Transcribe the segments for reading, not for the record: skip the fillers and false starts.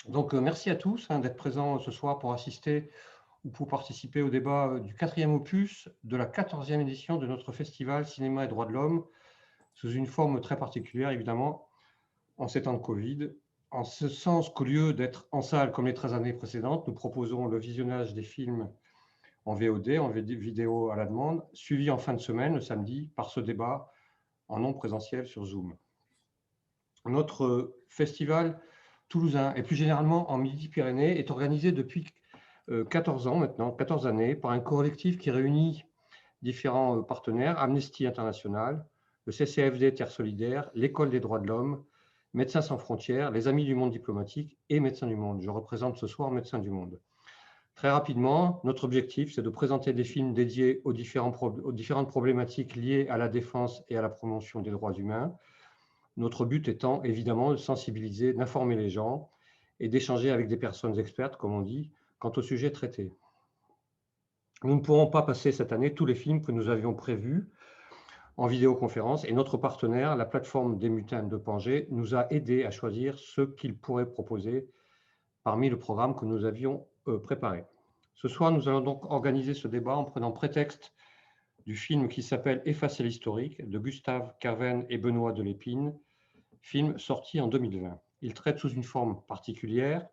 Donc, merci à tous d'être présents ce soir pour assister ou pour participer au débat du quatrième opus de la 14e édition de notre festival Cinéma et Droits de l'Homme, sous une forme très particulière, évidemment, en ces temps de Covid. En ce sens qu'au lieu d'être en salle comme les 13 années précédentes, nous proposons le visionnage des films en VOD, en vidéo à la demande, suivi en fin de semaine, le samedi, par ce débat en non présentiel sur Zoom. Notre festival toulousain et plus généralement en Midi-Pyrénées est organisé depuis 14 ans maintenant, 14 années, par un collectif qui réunit différents partenaires, Amnesty International, le CCFD Terre Solidaire, l'École des droits de l'homme, Médecins sans frontières, les Amis du monde diplomatique et Médecins du monde. Je représente ce soir Médecins du monde. Très rapidement, notre objectif, c'est de présenter des films dédiés aux différentes problématiques liées à la défense et à la promotion des droits humains. Notre but étant évidemment de sensibiliser, d'informer les gens et d'échanger avec des personnes expertes, comme on dit, quant au sujet traité. Nous ne pourrons pas passer cette année tous les films que nous avions prévus en vidéoconférence et notre partenaire, la plateforme des Mutins de Pangée, nous a aidés à choisir ce qu'il pourrait proposer parmi le programme que nous avions préparé. Ce soir, nous allons donc organiser ce débat en prenant prétexte du film qui s'appelle Effacer l'historique de Gustave Caven et Benoît Delépine, film sorti en 2020. Il traite sous une forme particulière,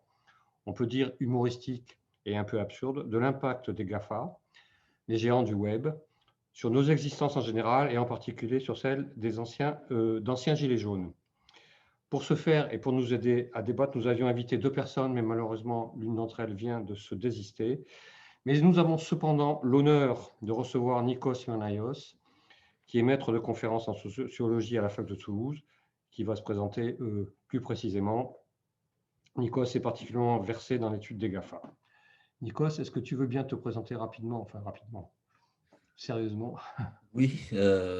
on peut dire humoristique et un peu absurde, de l'impact des GAFA, les géants du web, sur nos existences en général et en particulier sur celle d'anciens gilets jaunes. Pour ce faire et pour nous aider à débattre, nous avions invité deux personnes, mais malheureusement, l'une d'entre elles vient de se désister. Mais nous avons cependant l'honneur de recevoir Nikos Manaios, qui est maître de conférence en sociologie à la fac de Toulouse, qui va se présenter plus précisément. Nikos est particulièrement versé dans l'étude des GAFA. Nikos, est-ce que tu veux bien te présenter rapidement, sérieusement? Oui,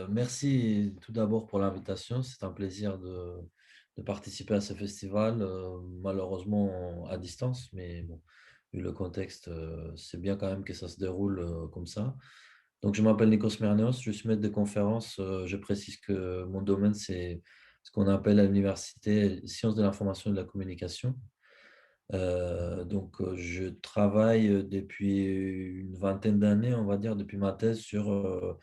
merci tout d'abord pour l'invitation. C'est un plaisir de participer à ce festival, malheureusement à distance, mais bon, vu le contexte, c'est bien quand même que ça se déroule comme ça. Donc, je m'appelle Nikos Mernios, je suis maître de conférence. Je précise que mon domaine, c'est ce qu'on appelle à l'université sciences de l'information et de la communication. Je travaille depuis une vingtaine d'années, on va dire, depuis ma thèse sur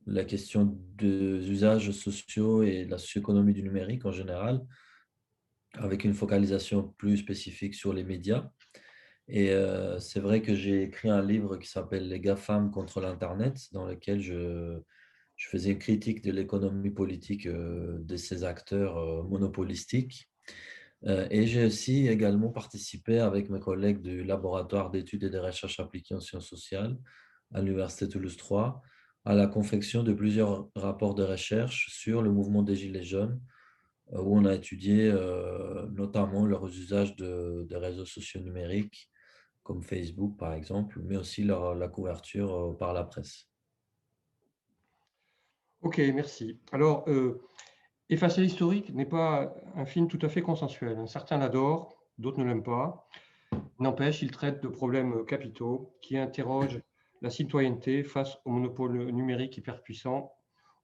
la question des usages sociaux et de la socio-économie du numérique en général, avec une focalisation plus spécifique sur les médias. Et c'est vrai que j'ai écrit un livre qui s'appelle Les GAFAM contre l'Internet, dans lequel je faisais une critique de l'économie politique de ces acteurs monopolistiques. Et j'ai aussi également participé avec mes collègues du laboratoire d'études et de recherches appliquées en sciences sociales à l'Université Toulouse 3 à la confection de plusieurs rapports de recherche sur le mouvement des Gilets jaunes, où on a étudié notamment leurs usages de réseaux sociaux numériques, comme Facebook par exemple, mais aussi la couverture par la presse. Ok, merci. Alors, Effacer l'historique n'est pas un film tout à fait consensuel. Certains l'adorent, d'autres ne l'aiment pas. N'empêche, il traite de problèmes capitaux qui interrogent la citoyenneté face au monopole numérique hyperpuissant,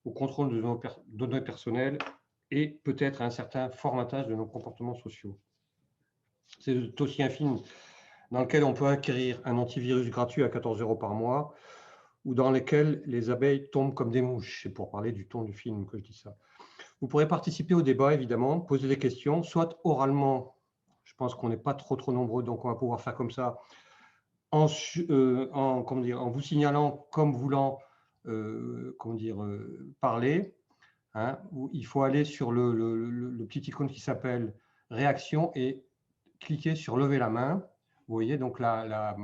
au contrôle de nos données personnelles et peut-être à un certain formatage de nos comportements sociaux. C'est aussi un film dans lequel on peut acquérir un antivirus gratuit à 14 € par mois ou dans lequel les abeilles tombent comme des mouches. C'est pour parler du ton du film que je dis ça. Vous pourrez participer au débat, évidemment, poser des questions, soit oralement. Je pense qu'on n'est pas trop nombreux, donc on va pouvoir faire comme ça, en vous signalant comme voulant parler. Hein, où il faut aller sur le petit icône qui s'appelle réaction et cliquer sur lever la main. Vous voyez, donc la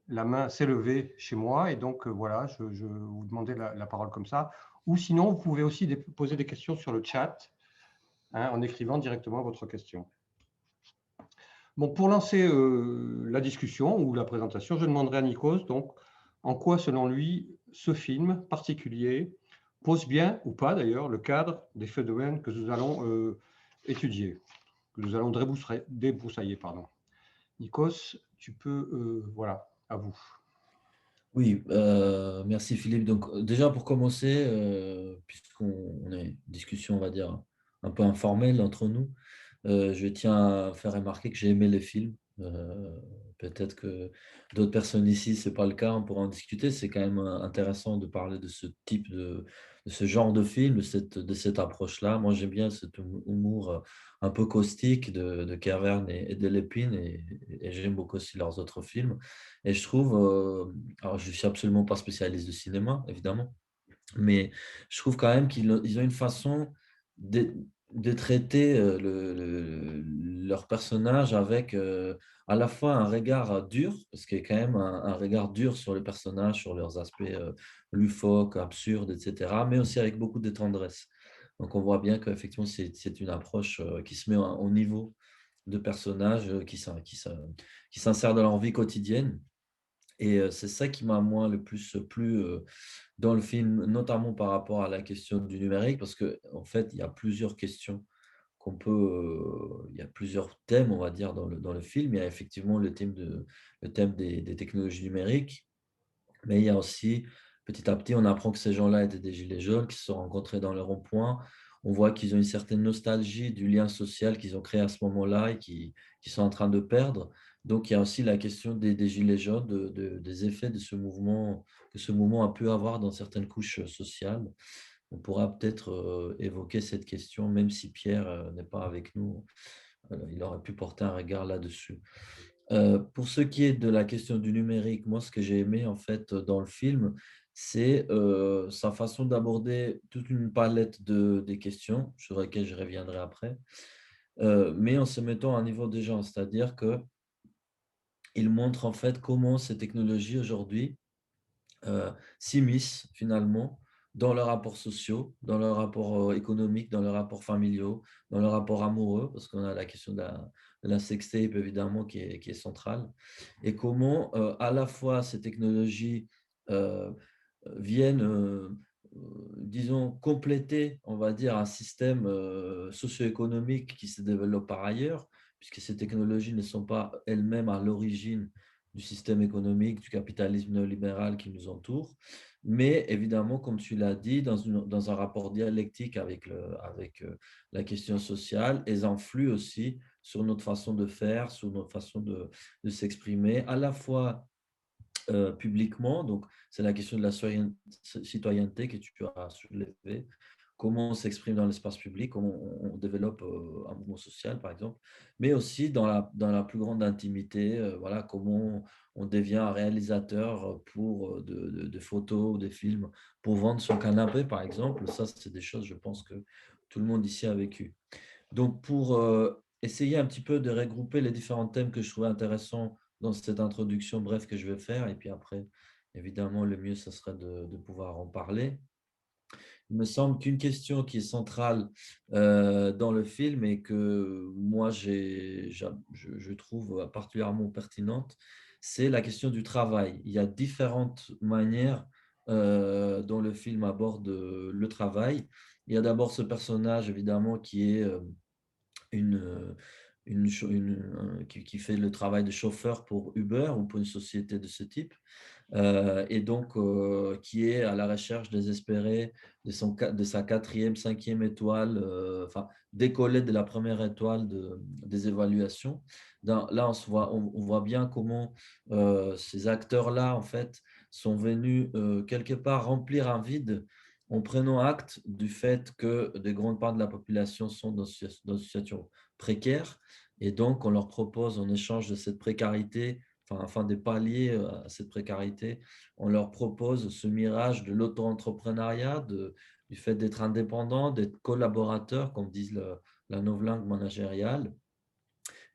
main s'est levée chez moi et donc voilà, je vous demandais la parole comme ça. Ou sinon, vous pouvez aussi poser des questions sur le chat, hein, en écrivant directement votre question. Bon, pour lancer la discussion ou la présentation, je demanderai à Nikos donc en quoi, selon lui, ce film particulier pose bien ou pas d'ailleurs le cadre des phénomènes que nous allons étudier, que nous allons débroussailler. Pardon. Nikos, tu peux, voilà, à vous. Oui, merci Philippe. Donc, déjà pour commencer, puisqu'on est en discussion, on va dire, un peu informelle entre nous, Je tiens à faire remarquer que j'ai aimé les films. Peut-être que d'autres personnes ici, c'est pas le cas, on pourra en discuter. C'est quand même, intéressant de parler de ce type de ce genre de film, de cette approche-là. Moi, j'aime bien cet humour, un peu caustique de Caverne et de Lépine et j'aime beaucoup aussi leurs autres films et je trouve, alors je suis absolument pas spécialiste de cinéma, évidemment, mais je trouve quand même qu'ils ont une façon de de traiter, leurs personnages avec, à la fois un regard, dur, parce qu'il y a quand même un regard dur sur les personnages, sur leurs aspects, loufoques, absurdes et cetera, mais aussi avec beaucoup de tendresse. Donc on voit bien qu'effectivement c'est une approche, qui se met au niveau de personnages, qui s'insèrent dans leur vie quotidienne et c'est ça qui m'a moi le plus plu, dans le film, notamment par rapport à la question du numérique, parce qu'en fait, il y a plusieurs questions il y a plusieurs thèmes, on va dire, dans le film. Il y a effectivement le thème des technologies numériques, mais il y a aussi, petit à petit, on apprend que ces gens-là étaient des gilets jaunes, qui se sont rencontrés dans le rond-point. On voit qu'ils ont une certaine nostalgie du lien social qu'ils ont créé à ce moment-là et qui sont en train de perdre. Donc, il y a aussi la question des gilets jaunes, des effets de ce mouvement, que ce mouvement a pu avoir dans certaines couches sociales. On pourra peut-être évoquer cette question, même si Pierre n'est pas avec nous. Il aurait pu porter un regard là-dessus. Pour ce qui est de la question du numérique, moi, ce que j'ai aimé, en fait, dans le film, c'est, sa façon d'aborder toute une palette des questions, sur lesquelles je reviendrai après, mais en se mettant à un niveau des gens. C'est-à-dire qu'il montre, en fait, comment ces technologies, aujourd'hui, s'immiscent finalement dans leurs rapports sociaux, dans leurs rapports, économiques, dans leurs rapports familiaux, dans leurs rapports amoureux, parce qu'on a la question de la sextape évidemment qui est centrale et comment, à la fois ces technologies, heu, viennent, disons compléter, on va dire, un système, socio-économique qui se développe par ailleurs, puisque ces technologies ne sont pas elles-mêmes à l'origine du système économique, du capitalisme néolibéral qui nous entoure. Mais évidemment, comme tu l'as dit, dans un rapport dialectique avec la question sociale, elles influent aussi sur notre façon de faire, sur notre façon de s'exprimer, à la fois publiquement. Donc, c'est la question de la citoyenneté que tu as soulevée. Comment on s'exprime dans l'espace public, comment on développe un mouvement social, par exemple, mais aussi dans la plus grande intimité, voilà, comment on devient un réalisateur pour de photos ou des films pour vendre son canapé, par exemple. Ça, c'est des choses, je pense, que tout le monde ici a vécu. Donc pour, essayer un petit peu de regrouper les différents thèmes que je trouvais intéressants dans cette introduction bref que je vais faire et puis après, évidemment, le mieux, ça serait de pouvoir en parler. Il me semble qu'une question qui est centrale, dans le film et que moi je trouve particulièrement pertinente, c'est la question du travail. Il y a différentes manières, dont le film aborde, le travail. Il y a d'abord ce personnage évidemment qui est, une, qui fait le travail de chauffeur pour Uber ou pour une société de ce type, et donc qui est à la recherche désespérée de sa quatrième, cinquième étoile, enfin décoller de la première étoile des évaluations. Là, on voit bien comment ces acteurs-là, en fait, sont venus quelque part remplir un vide en prenant acte du fait que des grandes parts de la population sont dans une situation précaire. Et donc, on leur propose en échange de cette précarité, enfin, afin de pallier à cette précarité, on leur propose ce mirage de l'auto-entrepreneuriat, du fait d'être indépendant, d'être collaborateur, comme disent la novlangue managériale,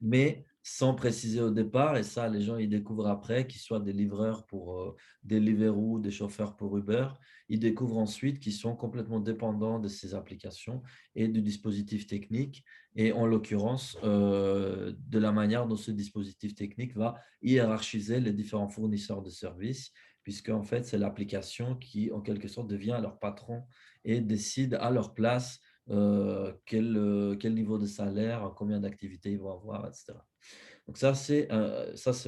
mais sans préciser au départ, et ça, les gens ils découvrent après, qu'ils soient des livreurs pour Deliveroo, des chauffeurs pour Uber, ils découvrent ensuite qu'ils sont complètement dépendants de ces applications et du dispositif technique, et en l'occurrence, de la manière dont ce dispositif technique va hiérarchiser les différents fournisseurs de services, puisque en fait, c'est l'application qui, en quelque sorte, devient leur patron et décide à leur place quel niveau de salaire, combien d'activités ils vont avoir, etc. Donc ça c'est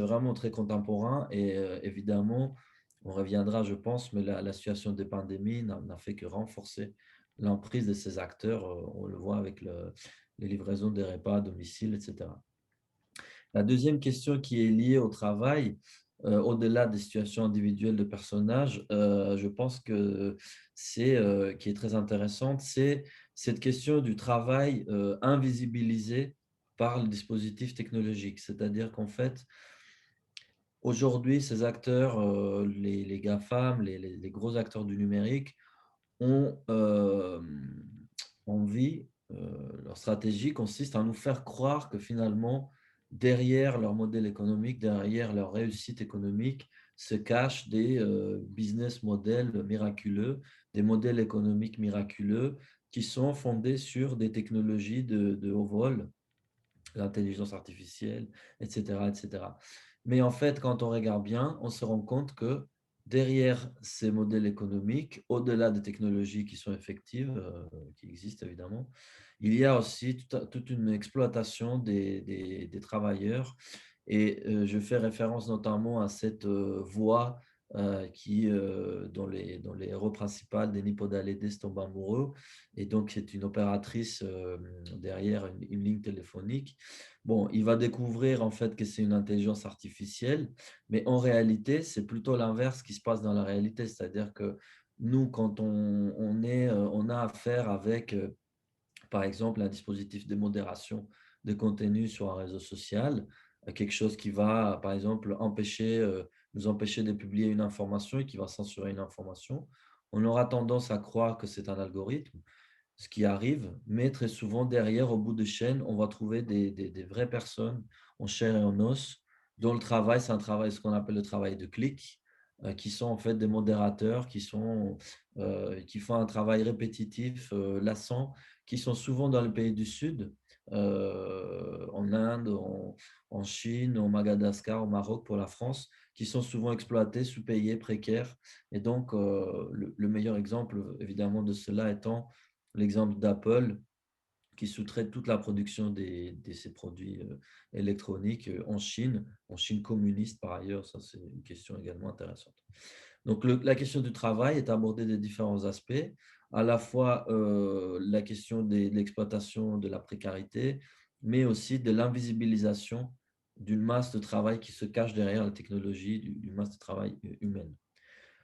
vraiment très contemporain et évidemment, on reviendra, je pense, mais la situation des pandémies n'a fait que renforcer l'emprise de ces acteurs. On le voit avec les livraisons des repas à domicile, etc. La deuxième question qui est liée au travail, au-delà des situations individuelles de personnages, je pense que qui est très intéressante, c'est cette question du travail invisibilisé par le dispositif technologique. C'est-à-dire qu'en fait, aujourd'hui, ces acteurs, les GAFAM, les gros acteurs du numérique, ont envie, leur stratégie consiste à nous faire croire que finalement, derrière leur modèle économique, derrière leur réussite économique, se cachent des business models miraculeux, des modèles économiques miraculeux qui sont fondés sur des technologies de haut vol, l'intelligence artificielle, etc., etc. Mais en fait, quand on regarde bien, on se rend compte que derrière ces modèles économiques, au-delà des technologies qui sont effectives, qui existent évidemment, il y a aussi toute une exploitation des travailleurs. Et je fais référence notamment à cette voix dont les héros principaux, Denis Podalides, tombent amoureux. Et donc, c'est une opératrice derrière une ligne téléphonique. Bon, il va découvrir en fait que c'est une intelligence artificielle, mais en réalité, c'est plutôt l'inverse qui se passe dans la réalité. C'est-à-dire que nous, quand on a affaire avec, par exemple, un dispositif de modération de contenu sur un réseau social, quelque chose qui va, par exemple, nous empêcher de publier une information et qui va censurer une information, on aura tendance à croire que c'est un algorithme, ce qui arrive, mais très souvent derrière, au bout de chaîne, on va trouver des vraies personnes en chair et en os, dont le travail, c'est un travail, ce qu'on appelle le travail de clic, qui sont en fait des modérateurs, qui font un travail répétitif, lassant, qui sont souvent dans les pays du Sud, en Inde, en Chine, au Madagascar, au Maroc, pour la France, qui sont souvent exploités, sous-payés, précaires. Et donc, le meilleur exemple, évidemment, de cela étant l'exemple d'Apple qui sous-traite toute la production de ces produits électroniques en Chine communiste par ailleurs. Ça, c'est une question également intéressante. Donc, la question du travail est abordée de différents aspects, à la fois la question de l'exploitation de la précarité, mais aussi de l'invisibilisation d'une masse de travail qui se cache derrière la technologie, d'une masse de travail humaine.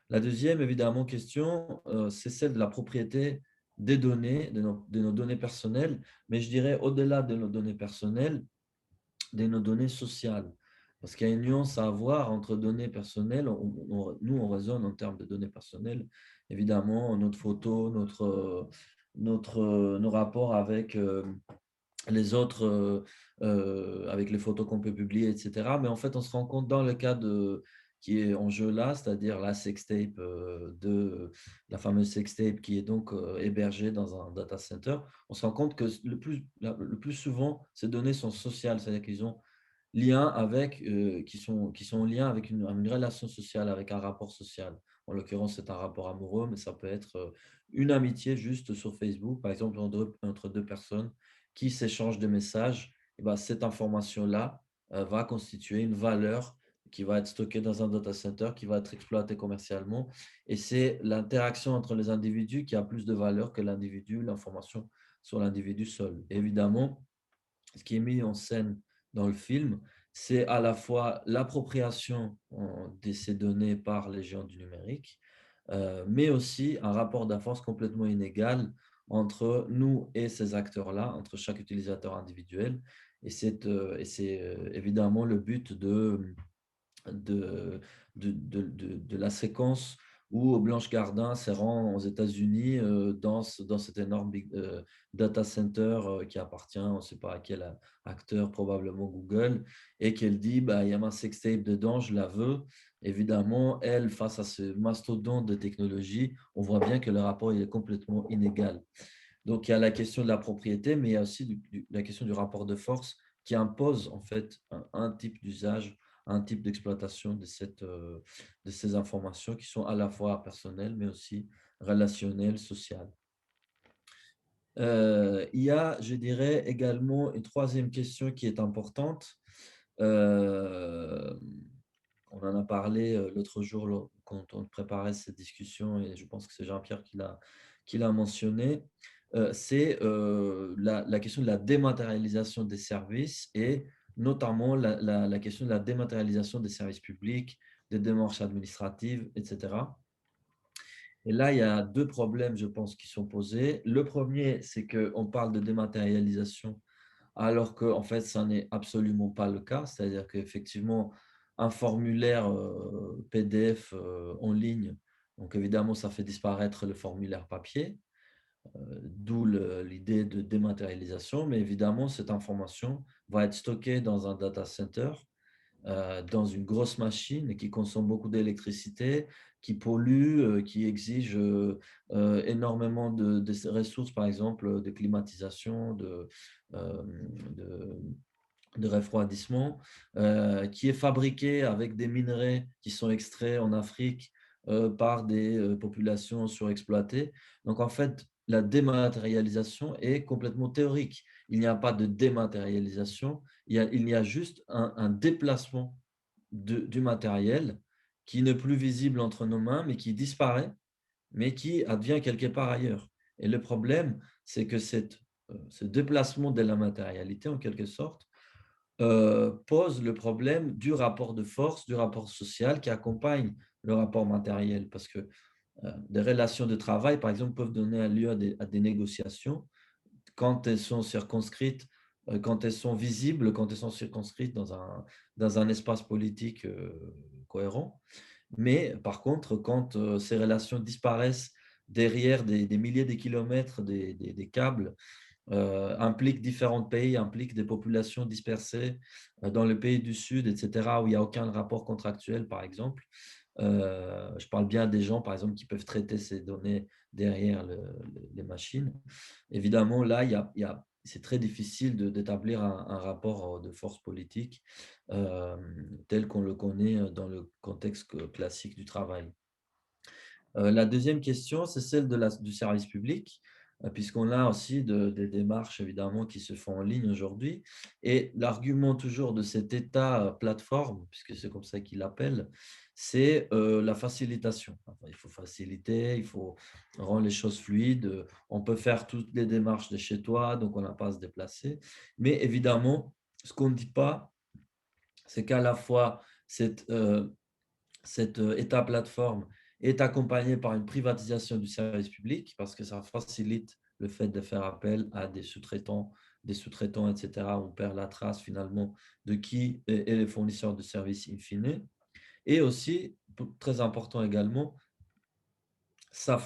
La deuxième, évidemment, question, c'est celle de la propriété des données, de nos données personnelles, mais je dirais au-delà de nos données personnelles, de nos données sociales. Parce qu'il y a une nuance à avoir entre données personnelles. Nous, on raisonne en termes de données personnelles. Évidemment, notre photo, nos rapports avec les autres, avec les photos qu'on peut publier, etc. Mais en fait, on se rend compte dans le cas qui est en jeu là, c'est-à-dire la sextape la fameuse sextape qui est donc hébergée dans un data center, on se rend compte que le plus souvent, ces données sont sociales, c'est-à-dire qu'ils ont lien avec, qui sont en lien avec une relation sociale, avec un rapport social. En l'occurrence, c'est un rapport amoureux, mais ça peut être une amitié juste sur Facebook, par exemple, entre deux personnes qui s'échangent des messages. Et ben, cette information-là va constituer une valeur qui va être stockée dans un data center, qui va être exploitée commercialement. Et c'est l'interaction entre les individus qui a plus de valeur que l'individu, l'information sur l'individu seul. Évidemment, ce qui est mis en scène dans le film, c'est à la fois l'appropriation de ces données par les géants du numérique, mais aussi un rapport de force complètement inégal entre nous et ces acteurs-là, entre chaque utilisateur individuel. Et c'est évidemment le but de, de la séquence où Blanche Gardin se rend aux États-Unis dans cet énorme data center qui appartient, on ne sait pas à quel acteur, probablement Google, et qu'elle dit, bah, il y a ma sextape dedans, je la veux. Évidemment, elle, face à ce mastodonte de technologie, on voit bien que le rapport il est complètement inégal. Donc, il y a la question de la propriété, mais il y a aussi la question du rapport de force qui impose en fait un type d'usage, un type d'exploitation de ces informations qui sont à la fois personnelles, mais aussi relationnelles, sociales. Il y a, je dirais, également une troisième question qui est importante. Euh, on en a parlé l'autre jour quand on préparait cette discussion et je pense que c'est Jean-Pierre qui l'a mentionné. c'est la question de la dématérialisation des services et notamment la question de la dématérialisation des services publics, des démarches administratives, etc. Et là, il y a deux problèmes, je pense, qui sont posés. Le premier, c'est qu'on parle de dématérialisation alors qu'en en fait, ça n'est absolument pas le cas. C'est-à-dire qu'effectivement, un formulaire PDF en ligne, donc évidemment, ça fait disparaître le formulaire papier, d'où l'idée de dématérialisation. Mais évidemment, cette information va être stockée dans un data center dans une grosse machine qui consomme beaucoup d'électricité, qui pollue, qui exige énormément de ressources, par exemple de climatisation, euh, de, de refroidissement, qui est fabriqué avec des minerais qui sont extraits en Afrique par des populations surexploitées. Donc en fait, la dématérialisation est complètement théorique. Il n'y a pas de dématérialisation, il y a juste un déplacement du matériel qui n'est plus visible entre nos mains, mais qui disparaît, mais qui advient quelque part ailleurs. Et le problème, c'est que ce déplacement de la matérialité, en quelque sorte, pose le problème du rapport de force, du rapport social qui accompagne le rapport matériel. Parce que des relations de travail, par exemple, peuvent donner lieu à des négociations quand elles sont circonscrites, quand elles sont visibles, quand elles sont circonscrites dans un espace politique cohérent. Mais par contre, quand ces relations disparaissent derrière des milliers de kilomètres des câbles, impliquent différents pays, impliquent des populations dispersées dans le pays du Sud, etc., où il n'y a aucun rapport contractuel, par exemple. Je parle bien des gens, par exemple, qui peuvent traiter ces données derrière les machines. Évidemment, là, c'est très difficile d'établir un rapport de force politique tel qu'on le connaît dans le contexte classique du travail. La deuxième question, c'est celle du service public, puisqu'on a aussi des démarches évidemment qui se font en ligne aujourd'hui. Et l'argument toujours de cet État plateforme, puisque c'est comme ça qu'il l'appelle, c'est la facilitation. Enfin, il faut faciliter, il faut rendre les choses fluides. On peut faire toutes les démarches de chez toi, donc on n'a pas à se déplacer. Mais évidemment, ce qu'on ne dit pas, c'est qu'à la fois cette État plateforme est accompagnée par une privatisation du service public parce que ça facilite le fait de faire appel à des sous-traitants, etc. On perd la trace finalement de qui est le fournisseur de services in fine. Et aussi, très important également, ça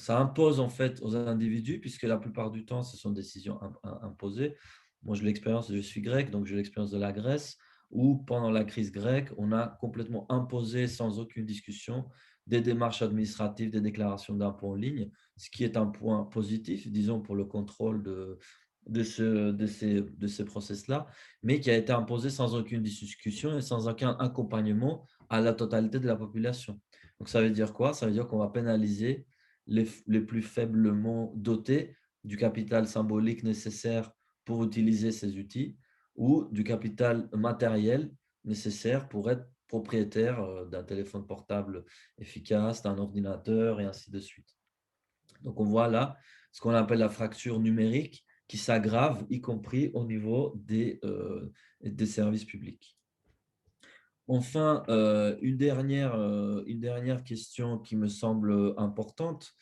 impose en fait aux individus, puisque la plupart du temps, ce sont des décisions imposées. Moi, je suis grec, donc j'ai l'expérience de la Grèce, où pendant la crise grecque, on a complètement imposé sans aucune discussion des démarches administratives, des déclarations d'impôts en ligne, ce qui est un point positif, disons, pour le contrôle de ces process-là, mais qui a été imposé sans aucune discussion et sans aucun accompagnement à la totalité de la population. Donc, ça veut dire quoi? Ça veut dire qu'on va pénaliser les plus faiblement dotés du capital symbolique nécessaire pour utiliser ces outils ou du capital matériel nécessaire pour être propriétaire d'un téléphone portable efficace, d'un ordinateur et ainsi de suite. Donc, on voit là ce qu'on appelle la fracture numérique qui s'aggrave, y compris au niveau des services publics. Enfin, une dernière question qui me semble importante,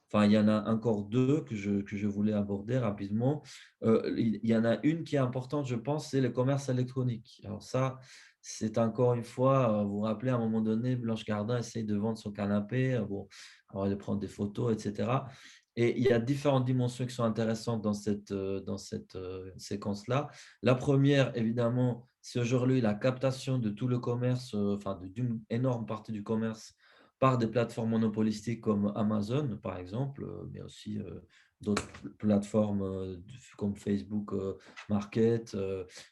enfin, il y en a encore deux que je voulais aborder rapidement. Il y en a une qui est importante, je pense, c'est le commerce électronique. Alors ça, c'est encore une fois, vous vous rappelez, à un moment donné, Blanche Gardin essaye de vendre son canapé, bon, alors elle prend des photos, etc. Et il y a différentes dimensions qui sont intéressantes dans cette séquence-là. La première, évidemment, c'est aujourd'hui la captation de tout le commerce, enfin d'une énorme partie du commerce par des plateformes monopolistiques comme Amazon, par exemple, mais aussi d'autres plateformes comme Facebook Market,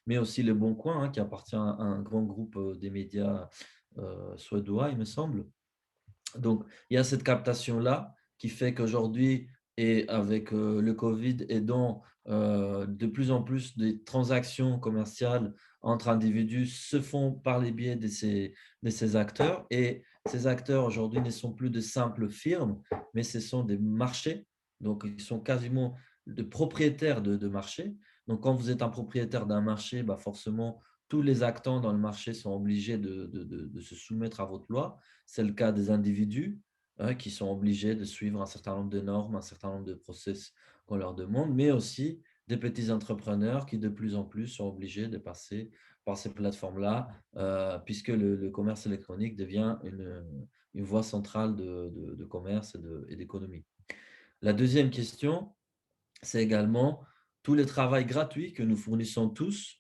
mais aussi Le Bon Coin, hein, qui appartient à un grand groupe des médias suédois, il me semble. Donc, il y a cette captation-là qui fait qu'aujourd'hui, et avec le Covid, et dont de plus en plus des transactions commerciales entre individus se font par les biais de ces acteurs. Et ces acteurs aujourd'hui ne sont plus de simples firmes, mais ce sont des marchés. Donc, ils sont quasiment de propriétaires de marché. Donc, quand vous êtes un propriétaire d'un marché, bah forcément, tous les acteurs dans le marché sont obligés de se soumettre à votre loi. C'est le cas des individus, hein, qui sont obligés de suivre un certain nombre de normes, un certain nombre de process qu'on leur demande, mais aussi des petits entrepreneurs qui de plus en plus sont obligés de passer par ces plateformes-là, puisque le commerce électronique devient une voie centrale de commerce et d'économie. La deuxième question, c'est également tous les travaux gratuits que nous fournissons tous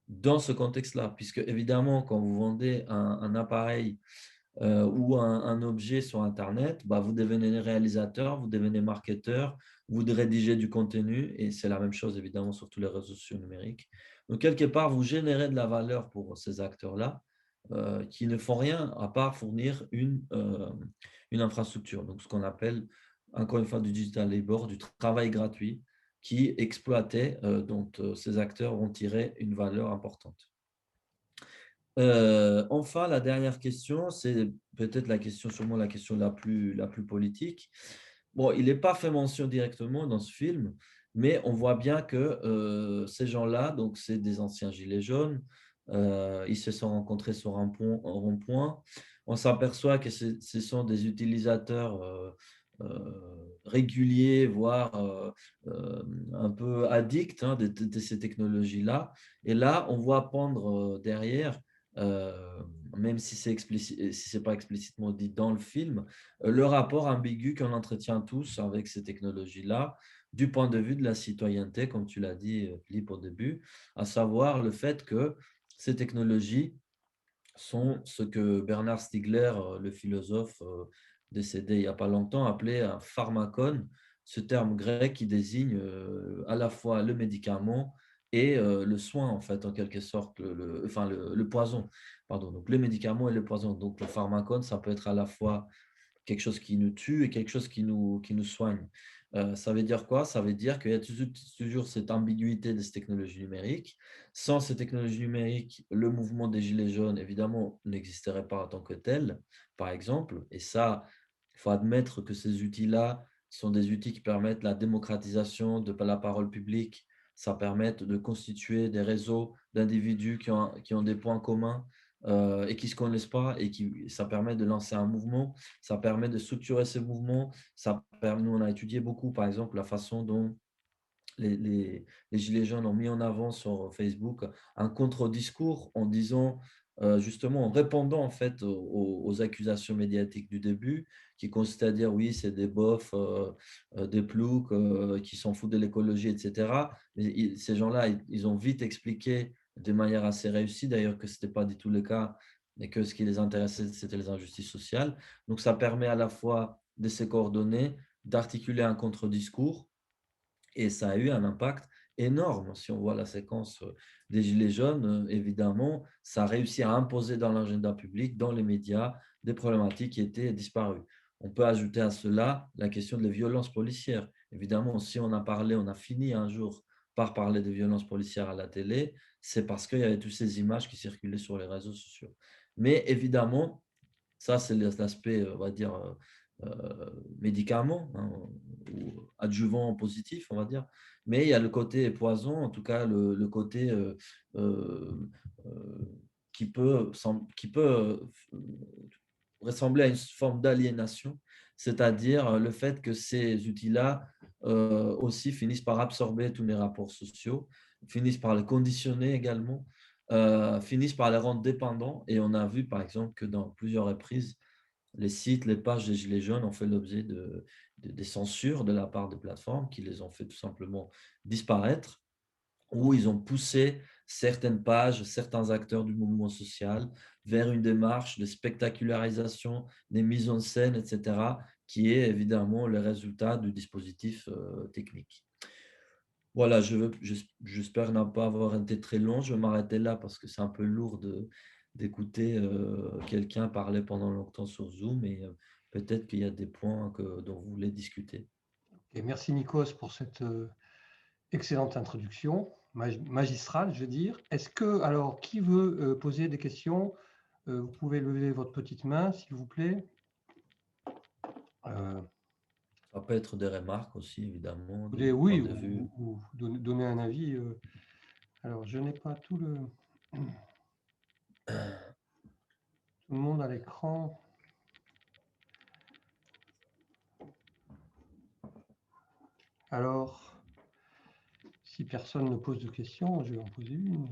dans ce contexte-là, puisque évidemment, quand vous vendez un appareil ou un objet sur Internet, bah, vous devenez réalisateur, vous devenez marketeur, vous rédigez du contenu, et c'est la même chose évidemment sur tous les réseaux sociaux numériques. Donc, quelque part, vous générez de la valeur pour ces acteurs-là qui ne font rien à part fournir une infrastructure. Donc, ce qu'on appelle, encore une fois, du digital labor, du travail gratuit qui exploitait, dont ces acteurs ont tiré une valeur importante. Enfin, la dernière question, c'est peut-être la question, sûrement la question la plus politique. Bon, il n'est pas fait mention directement dans ce film, mais on voit bien que ces gens-là, donc c'est des anciens gilets jaunes, ils se sont rencontrés sur un rond-point. On s'aperçoit que ce sont des utilisateurs réguliers, voire un peu addicts, hein, de ces technologies-là. Et là, on voit pendre derrière euh, même si c'est pas explicitement dit dans le film, le rapport ambigu qu'on entretient tous avec ces technologies-là, du point de vue de la citoyenneté, comme tu l'as dit, Philippe, au début, à savoir le fait que ces technologies sont ce que Bernard Stiegler, le philosophe décédé il n'y a pas longtemps, appelait un pharmacon, ce terme grec qui désigne à la fois le médicament et le soin, en fait, en quelque sorte, enfin, le poison. Pardon, donc le médicament et le poison. Donc le pharmacon, ça peut être à la fois quelque chose qui nous tue et quelque chose qui nous soigne. Ça veut dire quoi? Ça veut dire qu'il y a toujours cette ambiguïté de ces technologies numériques. Sans ces technologies numériques, le mouvement des Gilets jaunes, évidemment, n'existerait pas en tant que tel, par exemple. Et ça, il faut admettre que ces outils-là sont des outils qui permettent la démocratisation de la parole publique. Ça permet de constituer des réseaux d'individus qui ont des points communs et qui ne se connaissent pas, et ça permet de lancer un mouvement, ça permet de structurer ces mouvements. Nous, on a étudié beaucoup, par exemple, la façon dont les Gilets jaunes ont mis en avant sur Facebook un contre-discours en disant, justement, en répondant en fait aux accusations médiatiques du début, qui consistaient à dire oui, c'est des bofs, des ploucs, qui s'en foutent de l'écologie, etc. Mais ces gens-là, ils ont vite expliqué de manière assez réussie, d'ailleurs, que ce n'était pas du tout le cas, et que ce qui les intéressait, c'était les injustices sociales. Donc, ça permet à la fois de se coordonner, d'articuler un contre-discours, et ça a eu un impact énorme. Si on voit la séquence des Gilets jaunes, évidemment, ça a réussi à imposer dans l'agenda public, dans les médias, des problématiques qui étaient disparues. On peut ajouter à cela la question des violences policières. Évidemment, si on a parlé, on a fini un jour par parler de violences policières à la télé, c'est parce qu'il y avait toutes ces images qui circulaient sur les réseaux sociaux. Mais évidemment, ça, c'est l'aspect, on va dire, médicament, hein, ou adjuvant positif, on va dire. Mais il y a le côté poison, en tout cas le côté euh, euh, qui peut ressembler à une forme d'aliénation, c'est-à-dire le fait que ces outils-là aussi finissent par absorber tous les rapports sociaux, finissent par les conditionner également, finissent par les rendre dépendants. Et on a vu, par exemple, que dans plusieurs reprises, les sites, les pages des Gilets jaunes ont fait l'objet des censures de la part des plateformes qui les ont fait tout simplement disparaître, où ils ont poussé certaines pages, certains acteurs du mouvement social vers une démarche de spectacularisation des mises en scène, etc., qui est évidemment le résultat du dispositif technique. Voilà, j'espère ne pas avoir été très long. Je vais m'arrêter là parce que c'est un peu lourd d'écouter quelqu'un parler pendant longtemps sur Zoom, et peut-être qu'il y a des points dont vous voulez discuter. Et merci Nikos pour cette excellente introduction, magistrale, je veux dire. Est-ce que, alors, qui veut poser des questions? Vous pouvez lever votre petite main, s'il vous plaît. Ça peut être des remarques aussi, évidemment, des points Oui, de vue. ou donner un avis. Alors, je n'ai pas tout le monde à l'écran. Alors, si personne ne pose de questions, je vais en poser une.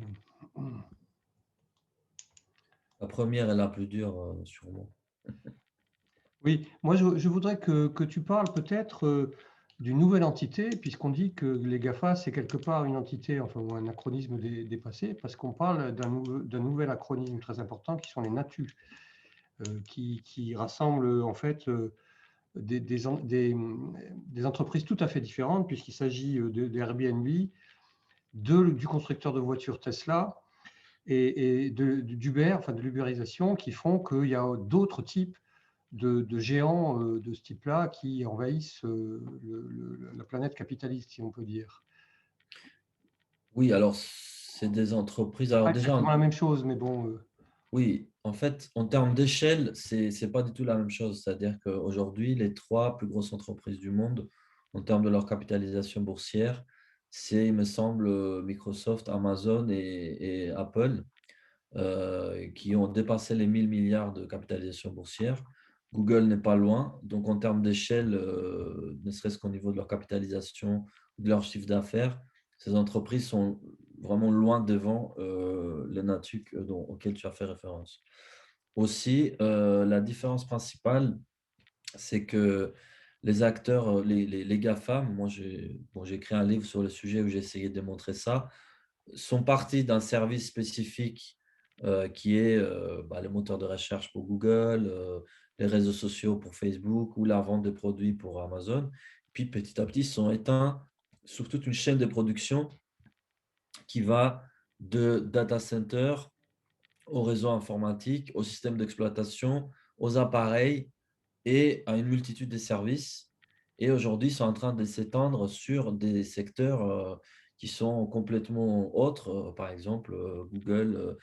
La première est la plus dure, sûrement. Oui, moi je voudrais que tu parles peut-être d'une nouvelle entité, puisqu'on dit que les GAFA, c'est quelque part une entité, enfin, ou un acronyme dépassé, parce qu'on parle d'un nouvel acronyme très important qui sont les NATU, qui rassemblent en fait des entreprises tout à fait différentes, puisqu'il s'agit d'Airbnb, du constructeur de voitures Tesla et d'Uber, enfin de l'ubérisation, qui font qu'il y a d'autres types de géants de ce type-là qui envahissent la planète capitaliste, si on peut dire. Oui, alors, c'est des entreprises. C'est Alors, pas déjà, exactement la même chose, mais bon. oui, en fait, en termes d'échelle, c'est pas du tout la même chose. C'est-à-dire qu'aujourd'hui, les trois plus grosses entreprises du monde, en termes de leur capitalisation boursière, c'est, il me semble, Microsoft, Amazon et Apple, qui ont dépassé les 1 000 milliards de capitalisation boursière. Google n'est pas loin. Donc, en termes d'échelle, ne serait-ce qu'au niveau de leur capitalisation, de leur chiffre d'affaires, ces entreprises sont vraiment loin devant les Natuc auxquels tu as fait référence. Aussi, la différence principale, c'est que les acteurs, les GAFAM, moi j'ai écrit un livre sur le sujet où j'ai essayé de démontrer ça, sont partis d'un service spécifique qui est les moteurs de recherche pour Google, les réseaux sociaux pour Facebook ou la vente de produits pour Amazon. Puis petit à petit, ils sont éteints sur toute une chaîne de production qui va de data center au réseau informatique, au système d'exploitation, aux appareils et à une multitude de services. Et aujourd'hui, ils sont en train de s'étendre sur des secteurs qui sont complètement autres. Par exemple, Google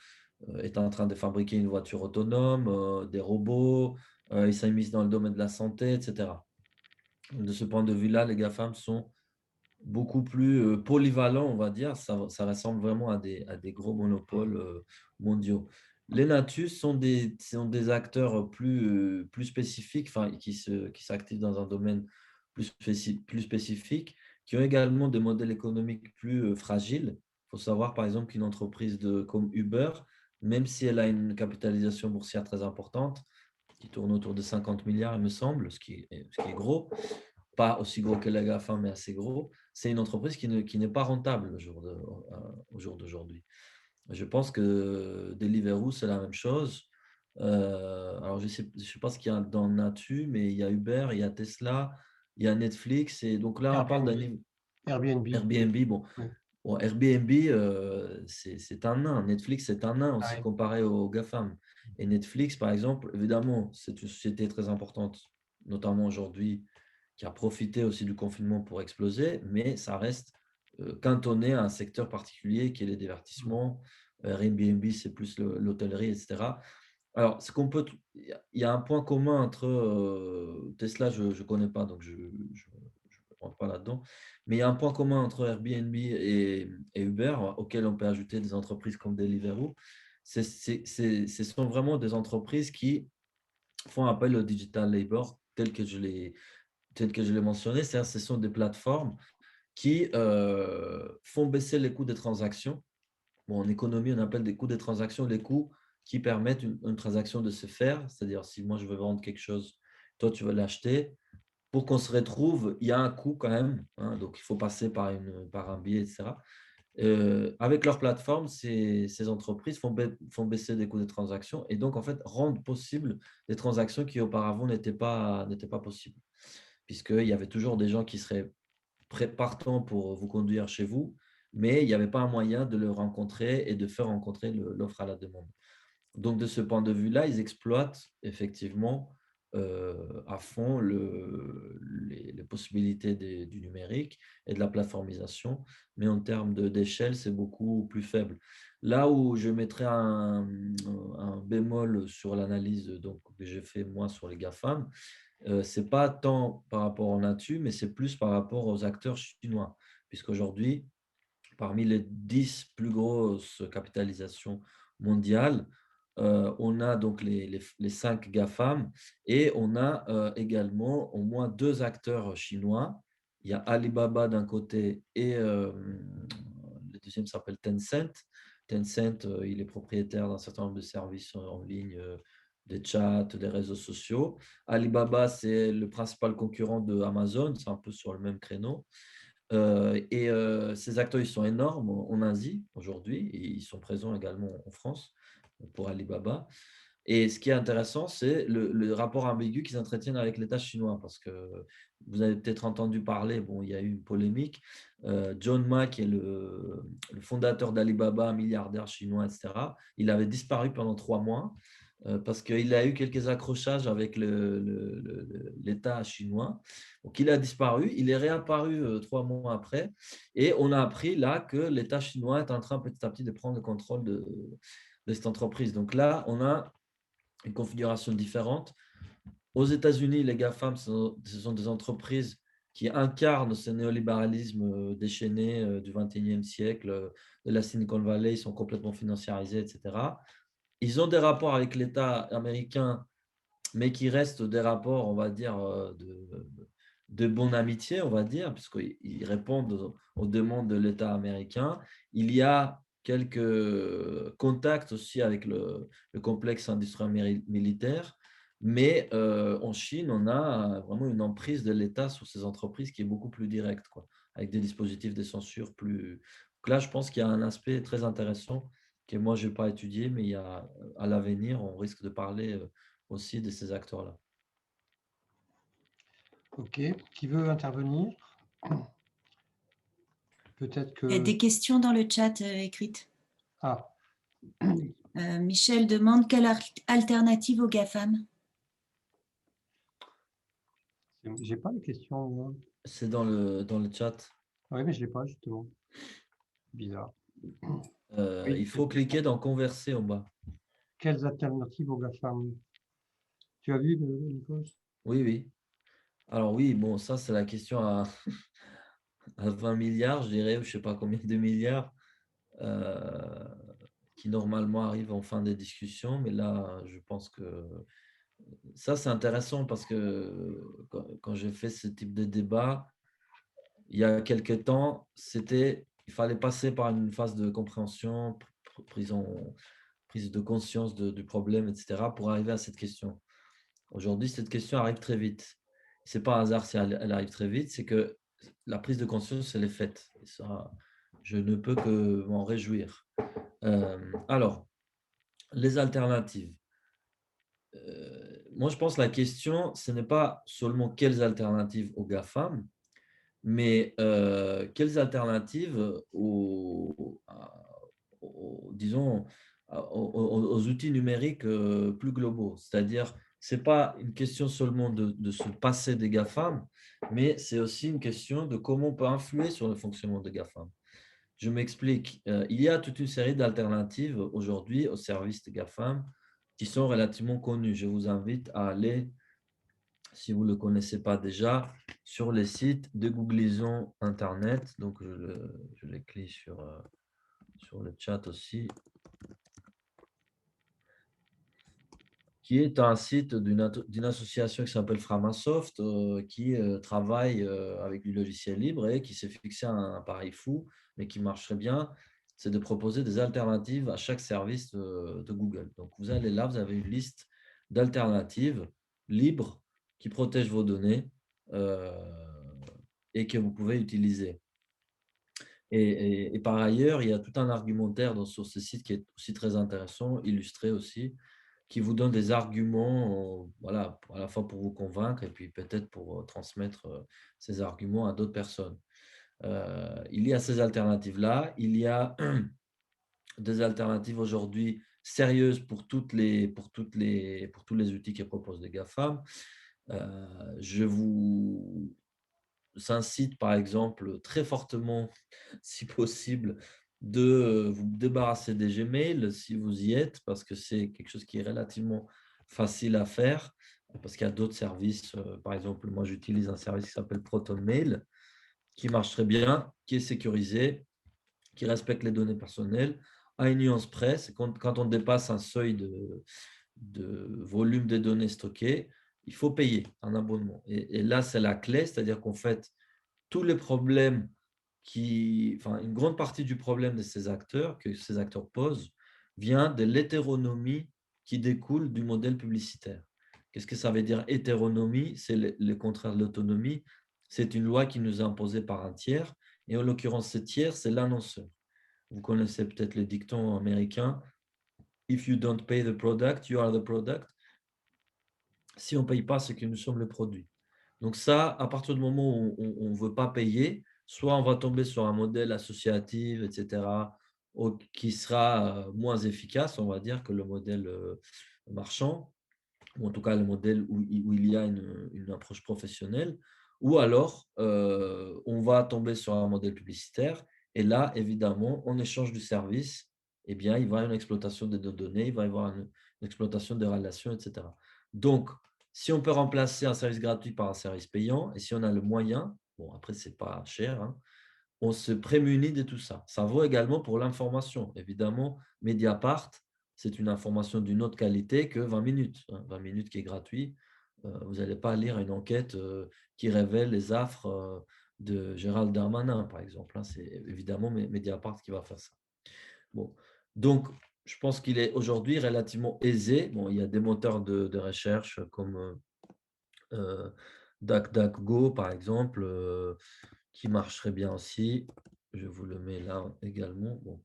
est en train de fabriquer une voiture autonome, des robots, ils s'immiscent dans le domaine de la santé, etc. De ce point de vue-là, les GAFAM sont beaucoup plus polyvalents, on va dire. Ça ressemble vraiment à des gros monopoles mondiaux. Les Natus sont des acteurs plus spécifiques, enfin, qui s'activent dans un domaine plus spécifique, qui ont également des modèles économiques plus fragiles. Il faut savoir, par exemple, qu'une entreprise comme Uber, même si elle a une capitalisation boursière très importante, qui tourne autour de 50 milliards, il me semble, ce qui est gros, pas aussi gros que la GAFA, mais assez gros, c'est une entreprise qui n'est pas rentable au jour d'aujourd'hui. Je pense que Deliveroo, c'est la même chose. Alors, je sais pas ce qu'il y a dans Natu, mais il y a Uber, il y a Tesla, il y a Netflix. Et donc là, on parle Airbnb. d'un Airbnb. Airbnb. Bon, Oui. bon, Airbnb, c'est un nain. Netflix, c'est un nain Ah aussi oui. comparé aux GAFAM. Et Netflix, par exemple, évidemment, c'est une société très importante, notamment aujourd'hui, qui a profité aussi du confinement pour exploser, mais ça reste cantonné à un secteur particulier qui est les divertissements. Airbnb, c'est plus l'hôtellerie, etc. Alors, il y a un point commun entre Tesla, je ne connais pas, donc je ne rentre pas là-dedans. Mais il y a un point commun entre Airbnb et Uber, auquel on peut ajouter des entreprises comme Deliveroo. Ce sont vraiment des entreprises qui font appel au digital labor tel que je l'ai mentionné. C'est-à-dire, ce sont des plateformes qui font baisser les coûts des transactions. Bon, en économie, on appelle des coûts des transactions les coûts qui permettent une transaction de se faire. C'est-à-dire, si moi, je veux vendre quelque chose, toi, tu veux l'acheter, pour qu'on se retrouve, il y a un coût quand même, hein, donc il faut passer par un billet, etc. Avec leur plateforme, ces entreprises font baisser des coûts de transaction et donc en fait rendent possible des transactions qui auparavant n'étaient pas possibles, puisqu'il y avait toujours des gens qui seraient partants pour vous conduire chez vous, mais il n'y avait pas un moyen de le rencontrer et de faire rencontrer l'offre à la demande. Donc, de ce point de vue-là, ils exploitent effectivement à fond les possibilités du numérique et de la plateformisation, mais en termes d'échelle, c'est beaucoup plus faible. Là où je mettrais un bémol sur l'analyse que j'ai fait moi sur les GAFAM, Ce n'est pas tant par rapport au Natu, mais c'est plus par rapport aux acteurs chinois. Puisqu'aujourd'hui, parmi les 10 plus grosses capitalisations mondiales, on a donc les 5 GAFAM et on a également au moins 2 acteurs chinois. Il y a Alibaba d'un côté et le deuxième s'appelle Tencent. Tencent, il est propriétaire d'un certain nombre de services en ligne, des chats, des réseaux sociaux. Alibaba, c'est le principal concurrent de Amazon, c'est un peu sur le même créneau. Ces acteurs, ils sont énormes en Asie aujourd'hui et ils sont présents également en France pour Alibaba. Et ce qui est intéressant, c'est le rapport ambigu qu'ils entretiennent avec l'État chinois parce que vous avez peut-être entendu parler, bon, il y a eu une polémique. John Ma, qui est le fondateur d'Alibaba, milliardaire chinois, etc., il avait disparu pendant 3 mois parce qu'il a eu quelques accrochages avec l'État chinois. Donc, il a disparu. Il est réapparu 3 mois après. Et on a appris là que l'État chinois est en train petit à petit de prendre le contrôle de cette entreprise. Donc là, on a une configuration différente. Aux États-Unis, les GAFAM, ce sont des entreprises qui incarnent ce néolibéralisme déchaîné du XXIe siècle, de la Silicon Valley, ils sont complètement financiarisés, etc. Ils ont des rapports avec l'État américain, mais qui restent des rapports, on va dire, de bonne amitié, on va dire, puisqu'ils répondent aux demandes de l'État américain. Il y a quelques contacts aussi avec le complexe industriel militaire, mais en Chine, on a vraiment une emprise de l'État sur ces entreprises qui est beaucoup plus directe, quoi, avec des dispositifs de censure plus. Donc là, je pense qu'il y a un aspect très intéressant que moi, je n'ai pas étudié, mais il y a, à l'avenir, on risque de parler aussi de ces acteurs-là. Ok. Qui veut intervenir? Peut-être Il y a que... des questions dans le chat écrites. Ah, Michel demande quelle alternative au GAFAM? j'ai pas les questions, moi. C'est dans le chat. Oui, mais je l'ai pas, justement. Bizarre. Oui, Il faut cliquer dans Converser en bas. quelles alternatives au GAFAM? Tu as vu, Nicolas? Oui, oui. Alors oui, bon, ça, c'est la question à 20 milliards, je dirais, ou je ne sais pas combien de milliards, euh, qui normalement arrivent en fin des discussions. Mais là, je pense que ça, c'est intéressant parce que quand j'ai fait ce type de débat, il y a quelques temps, il fallait passer par une phase de compréhension, prise de conscience du problème, etc., pour arriver à cette question. Aujourd'hui, cette question arrive très vite. Ce n'est pas un hasard si elle arrive très vite, c'est que la prise de conscience, elle est faite. Et ça, je ne peux que m'en réjouir. Alors, les alternatives. Moi, je pense que la question, ce n'est pas seulement quelles alternatives aux GAFAM, mais quelles alternatives disons, aux outils numériques plus globaux. C'est-à-dire, ce n'est pas une question seulement de se passer des GAFAM, mais c'est aussi une question de comment on peut influer sur le fonctionnement des GAFAM. Je m'explique. Il y a toute une série d'alternatives aujourd'hui aux services des GAFAM qui sont relativement connus. Je vous invite à aller, si vous ne le connaissez pas déjà, sur les sites de Googlisons Internet. Donc, je l'écris sur le chat aussi, qui est un site d'une association qui s'appelle Framasoft, qui travaille avec du logiciel libre et qui s'est fixé un pari fou, mais qui marcherait bien, c'est de proposer des alternatives à chaque service de Google. Donc, vous allez là, vous avez une liste d'alternatives libres qui protègent vos données et que vous pouvez utiliser. Et par ailleurs, il y a tout un argumentaire sur ce site qui est aussi très intéressant, illustré aussi, qui vous donne des arguments, voilà, à la fois pour vous convaincre et puis peut-être pour transmettre ces arguments à d'autres personnes. Il y a ces alternatives-là. Il y a des alternatives aujourd'hui sérieuses pour tous les outils que proposent les GAFAM. Je vous incite, par exemple, très fortement, si possible, de vous débarrasser des Gmail si vous y êtes, parce que c'est quelque chose qui est relativement facile à faire. parce qu'il y a d'autres services. Par exemple, moi, j'utilise un service qui s'appelle ProtonMail, qui marche très bien, qui est sécurisé, qui respecte les données personnelles. À une nuance près, c'est quand on dépasse un seuil de volume de données stockées, il faut payer un abonnement. Et là, c'est la clé, c'est-à-dire qu'en fait, tous les problèmes une grande partie du problème de ces acteurs, que ces acteurs posent, vient de l'hétéronomie qui découle du modèle publicitaire. Qu'est-ce que ça veut dire hétéronomie? C'est le contraire de l'autonomie. C'est une loi qui nous est imposée par un tiers, et en l'occurrence, ce tiers, c'est l'annonceur. Vous connaissez peut-être le dicton américain, If you don't pay the product, you are the product. Si on ne paye pas, c'est que nous sommes le produit. Donc ça, à partir du moment où on ne veut pas payer, soit on va tomber sur un modèle associatif, etc., qui sera moins efficace, on va dire, que le modèle marchand, ou en tout cas le modèle où il y a une approche professionnelle, ou alors on va tomber sur un modèle publicitaire, et là, évidemment, en échange du service, eh bien, il va y avoir une exploitation de nos données, il va y avoir une exploitation des relations, etc. Donc, si on peut remplacer un service gratuit par un service payant, et si on a le moyen, bon, après, ce n'est pas cher, hein, on se prémunit de tout ça. Ça vaut également pour l'information. Évidemment, Mediapart, c'est une information d'une autre qualité que 20 minutes. 20 minutes qui est gratuit. Vous n'allez pas lire une enquête qui révèle les affres de Gérald Darmanin, par exemple. C'est évidemment Mediapart qui va faire ça. Bon. Donc, je pense qu'il est aujourd'hui relativement aisé. Bon, il y a des moteurs de recherche comme DuckDuckGo, par exemple, qui marcherait bien aussi. Je vous le mets là également. Bon.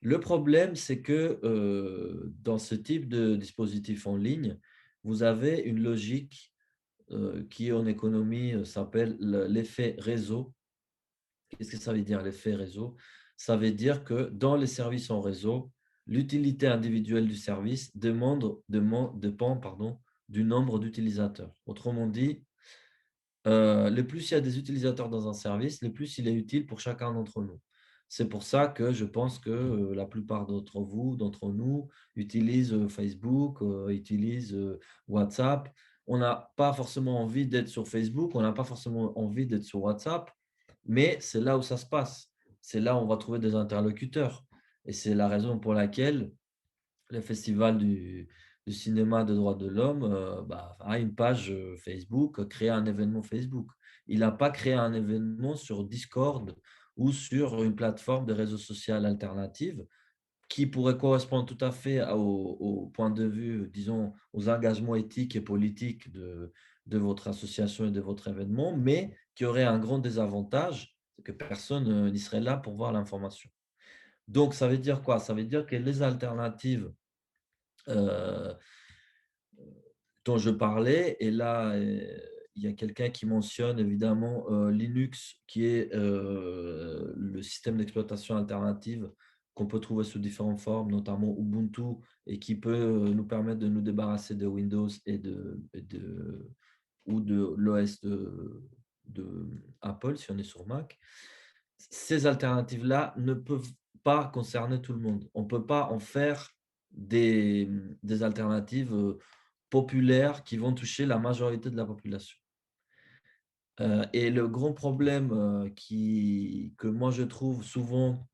Le problème, c'est que dans ce type de dispositif en ligne, vous avez une logique qui, en économie, s'appelle l'effet réseau. Qu'est-ce que ça veut dire, l'effet réseau? Ça veut dire que dans les services en réseau, l'utilité individuelle du service dépend du nombre d'utilisateurs. Autrement dit, le plus il y a des utilisateurs dans un service, le plus il est utile pour chacun d'entre nous. C'est pour ça que je pense que la plupart d'entre nous utilisent Facebook, utilisent WhatsApp. On n'a pas forcément envie d'être sur Facebook, on n'a pas forcément envie d'être sur WhatsApp, mais c'est là où ça se passe. C'est là où on va trouver des interlocuteurs. Et c'est la raison pour laquelle le Festival du cinéma des droits de l'homme a une page Facebook, créé un événement Facebook. Il n'a pas créé un événement sur Discord ou sur une plateforme de réseau social alternative qui pourrait correspondre tout à fait au point de vue, disons, aux engagements éthiques et politiques de votre association et de votre événement, mais qui aurait un grand désavantage, c'est que personne n'y serait là pour voir l'information. Donc, ça veut dire quoi? Ça veut dire que les alternatives euh, dont je parlais. Et là, il y a quelqu'un qui mentionne évidemment Linux, qui est le système d'exploitation alternative qu'on peut trouver sous différentes formes, notamment Ubuntu, et qui peut nous permettre de nous débarrasser de Windows ou de l'OS de Apple, si on est sur Mac. Ces alternatives-là ne peuvent pas concerner tout le monde. On ne peut pas en faire des alternatives populaires qui vont toucher la majorité de la population. Et le grand problème que moi je trouve souvent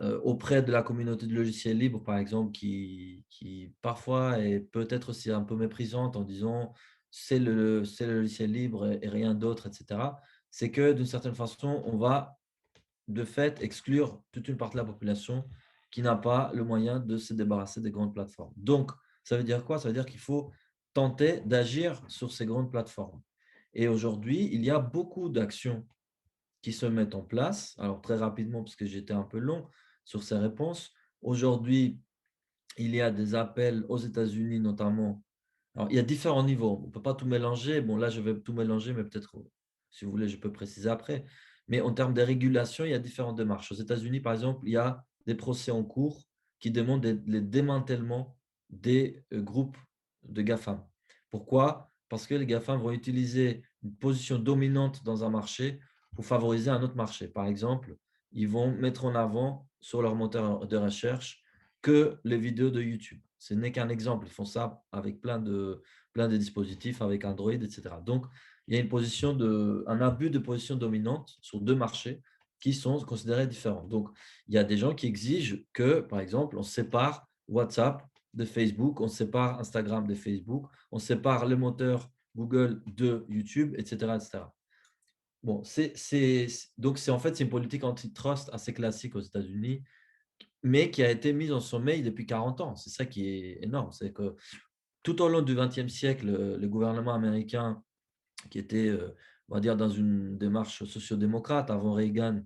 auprès de la communauté de logiciels libres, par exemple, qui parfois est peut-être aussi un peu méprisante en disant c'est le logiciel libre et rien d'autre, etc., c'est que d'une certaine façon, on va de fait exclure toute une partie de la population qui n'a pas le moyen de se débarrasser des grandes plateformes. Donc, ça veut dire quoi? Ça veut dire qu'il faut tenter d'agir sur ces grandes plateformes. Et aujourd'hui, il y a beaucoup d'actions qui se mettent en place. Alors, très rapidement, parce que j'étais un peu long sur ces réponses, aujourd'hui, il y a des appels aux États-Unis notamment. Alors, il y a différents niveaux. On ne peut pas tout mélanger. Bon, là, je vais tout mélanger, mais peut-être, si vous voulez, je peux préciser après. Mais en termes de régulation, il y a différentes démarches. Aux États-Unis, par exemple, il y a des procès en cours qui demandent le démantèlement des groupes de GAFAM. Pourquoi? Parce que les GAFAM vont utiliser une position dominante dans un marché pour favoriser un autre marché. Par exemple, ils vont mettre en avant sur leur moteur de recherche que les vidéos de YouTube. Ce n'est qu'un exemple. Ils font ça avec plein de dispositifs, avec Android, etc. Donc, il y a un abus de position dominante sur deux marchés qui sont considérés différents. Donc, il y a des gens qui exigent que, par exemple, on sépare WhatsApp de Facebook, on sépare Instagram de Facebook, on sépare le moteur Google de YouTube, etc. etc. Bon, donc en fait, c'est une politique antitrust assez classique aux États-Unis, mais qui a été mise en sommeil depuis 40 ans. C'est ça qui est énorme. C'est que tout au long du XXe siècle, le gouvernement américain, qui était, on va dire, dans une démarche sociodémocrate avant Reagan,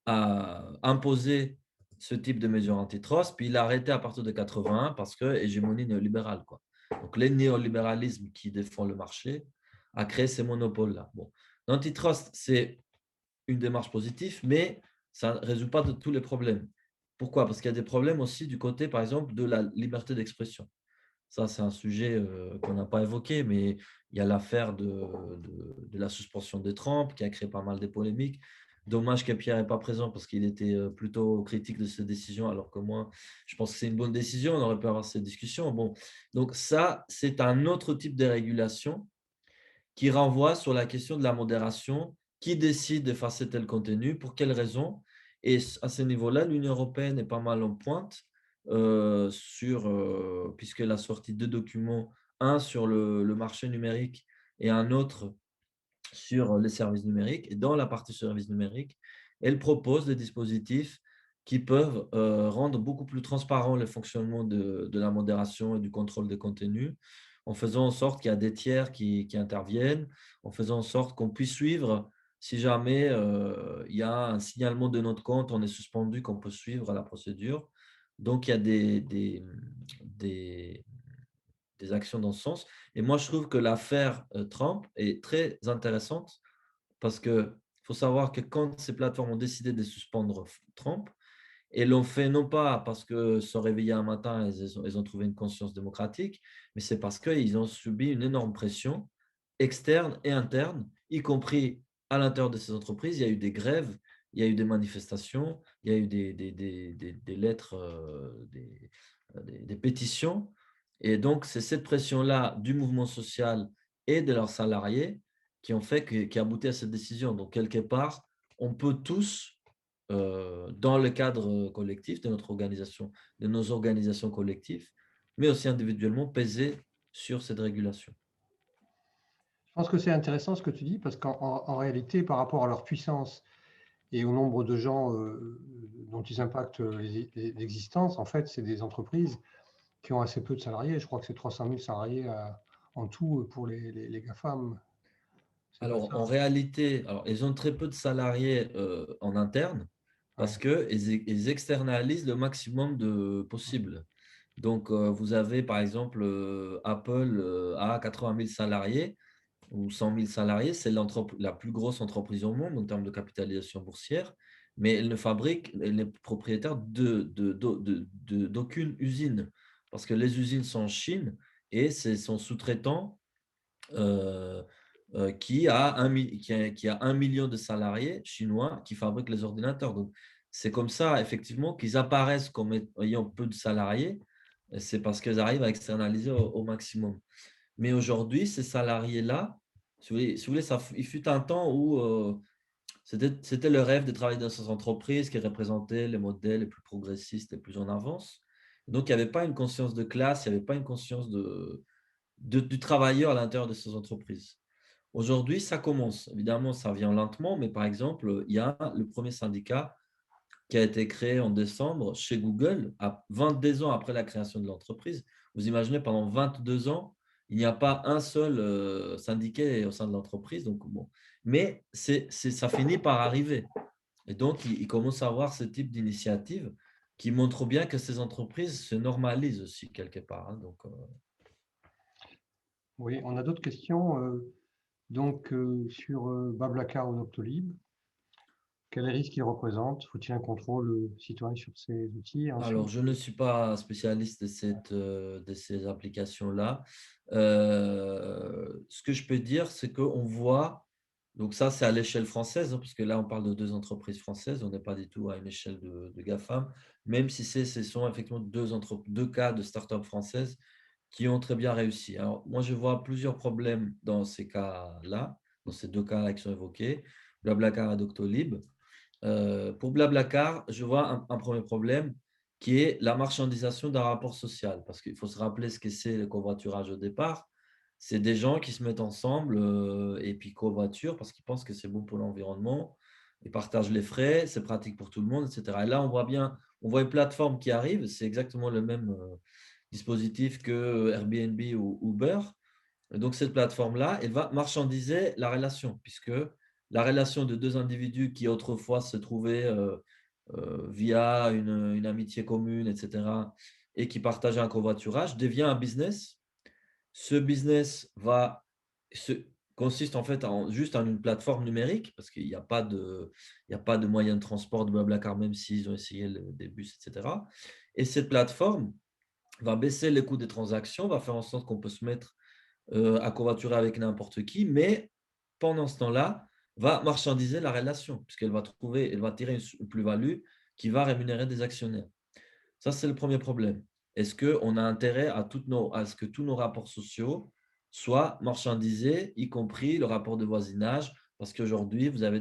a imposé ce type de mesures antitrust, puis il a arrêté à partir de 81 parce que hégémonie néolibérale, quoi. Donc, le néolibéralisme qui défend le marché a créé ces monopoles-là. Bon. L'antitrust, c'est une démarche positive, mais ça ne résout pas de tous les problèmes. Pourquoi? Parce qu'il y a des problèmes aussi du côté, par exemple, de la liberté d'expression. Ça, c'est un sujet qu'on n'a pas évoqué, mais il y a l'affaire de la suspension de Trump qui a créé pas mal de polémiques. Dommage que Pierre n'est pas présent parce qu'il était plutôt critique de cette décision, alors que moi, je pense que c'est une bonne décision. On aurait pu avoir cette discussion. Bon, donc ça, c'est un autre type de régulation qui renvoie sur la question de la modération. Qui décide d'effacer tel contenu? Pour quelles raisons? Et à ce niveau-là, l'Union européenne est pas mal en pointe puisqu'elle a sorti deux documents, un sur le marché numérique et un autre sur les services numériques. Et dans la partie services numériques, elle propose des dispositifs qui peuvent rendre beaucoup plus transparent le fonctionnement de la modération et du contrôle des contenus, en faisant en sorte qu'il y a des tiers qui interviennent, en faisant en sorte qu'on puisse suivre si jamais il y a un signalement de notre compte, on est suspendu, qu'on peut suivre la procédure. Donc, il y a des actions dans ce sens. Et moi, je trouve que l'affaire Trump est très intéressante parce qu'il faut savoir que quand ces plateformes ont décidé de suspendre Trump, elles l'ont fait non pas parce que se sont réveillés un matin et ils ont trouvé une conscience démocratique, mais c'est parce qu'ils ont subi une énorme pression externe et interne, y compris à l'intérieur de ces entreprises. Il y a eu des grèves, il y a eu des manifestations, il y a eu des lettres, des pétitions. Et donc, c'est cette pression-là du mouvement social et de leurs salariés qui ont fait qui a abouti à cette décision. Donc, quelque part, on peut tous, dans le cadre collectif de notre organisation, de nos organisations collectives, mais aussi individuellement, peser sur cette régulation. Je pense que c'est intéressant ce que tu dis parce qu'en réalité, par rapport à leur puissance et au nombre de gens dont ils impactent l'existence, en fait, c'est des entreprises qui ont assez peu de salariés. Je crois que c'est 300 000 salariés en tout pour les GAFAM. Alors, en réalité, ils ont très peu de salariés en interne parce qu'ils externalisent le maximum de possible. Donc, vous avez par exemple Apple a 80 000 salariés ou 100 000 salariés. C'est la plus grosse entreprise au monde en termes de capitalisation boursière, mais elle n'est propriétaire d'aucune usine parce que les usines sont en Chine et c'est son sous-traitant euh, qui a 1 million de salariés chinois qui fabriquent les ordinateurs. Donc, c'est comme ça, effectivement, qu'ils apparaissent comme ayant peu de salariés. C'est parce qu'ils arrivent à externaliser au maximum. Mais aujourd'hui, ces salariés-là, si vous voulez, il fut un temps où c'était le rêve de travailler dans ces entreprises qui représentaient les modèles les plus progressistes, les plus en avance. Donc, il n'y avait pas une conscience de classe, il n'y avait pas une conscience du travailleur à l'intérieur de ces entreprises. Aujourd'hui, ça commence. Évidemment, ça vient lentement, mais par exemple, il y a le premier syndicat qui a été créé en décembre chez Google, à 22 ans après la création de l'entreprise. Vous imaginez, pendant 22 ans, il n'y a pas un seul syndiqué au sein de l'entreprise. Donc, bon. Mais ça finit par arriver. Et donc, il commence à avoir ce type d'initiative qui montre bien que ces entreprises se normalisent aussi quelque part. Hein. Donc, oui, on a d'autres questions. Sur Blablacar ou Doctolib, quels risques ils représentent? Faut-il un contrôle citoyen sur ces outils? alors, je ne suis pas spécialiste de ces applications-là. Ce que je peux dire, c'est qu'on voit Donc ça, c'est à l'échelle française, hein, parce que là, on parle de deux entreprises françaises, on n'est pas du tout à une échelle de GAFAM, même si ce sont effectivement deux cas de start-up françaises qui ont très bien réussi. Alors, moi, je vois plusieurs problèmes dans ces cas-là, dans ces deux cas-là qui sont évoqués, Blablacar et Doctolib. Pour Blablacar, je vois un premier problème qui est la marchandisation d'un rapport social. Parce qu'il faut se rappeler ce que c'est le covoiturage au départ. C'est des gens qui se mettent ensemble et puis covoiturent parce qu'ils pensent que c'est bon pour l'environnement. Ils partagent les frais, c'est pratique pour tout le monde, etc. Et là, on voit une plateforme qui arrive, c'est exactement le même dispositif que Airbnb ou Uber. Donc, cette plateforme-là, elle va marchandiser la relation, puisque la relation de deux individus qui autrefois se trouvaient via une amitié commune, etc., et qui partageaient un covoiturage, devient un business. Ce business consiste en fait juste en une plateforme numérique, parce qu'il n'y a pas de moyen de transport de Blablacar, même s'ils ont essayé des bus, etc. Et cette plateforme va baisser les coûts des transactions, va faire en sorte qu'on peut se mettre à covoiturer avec n'importe qui, mais pendant ce temps-là, va marchandiser la relation, puisqu'elle elle va tirer une plus-value qui va rémunérer des actionnaires. Ça, c'est le premier problème. Est-ce qu'on a intérêt à ce que tous nos rapports sociaux soient marchandisés, y compris le rapport de voisinage? Parce qu'aujourd'hui, vous avez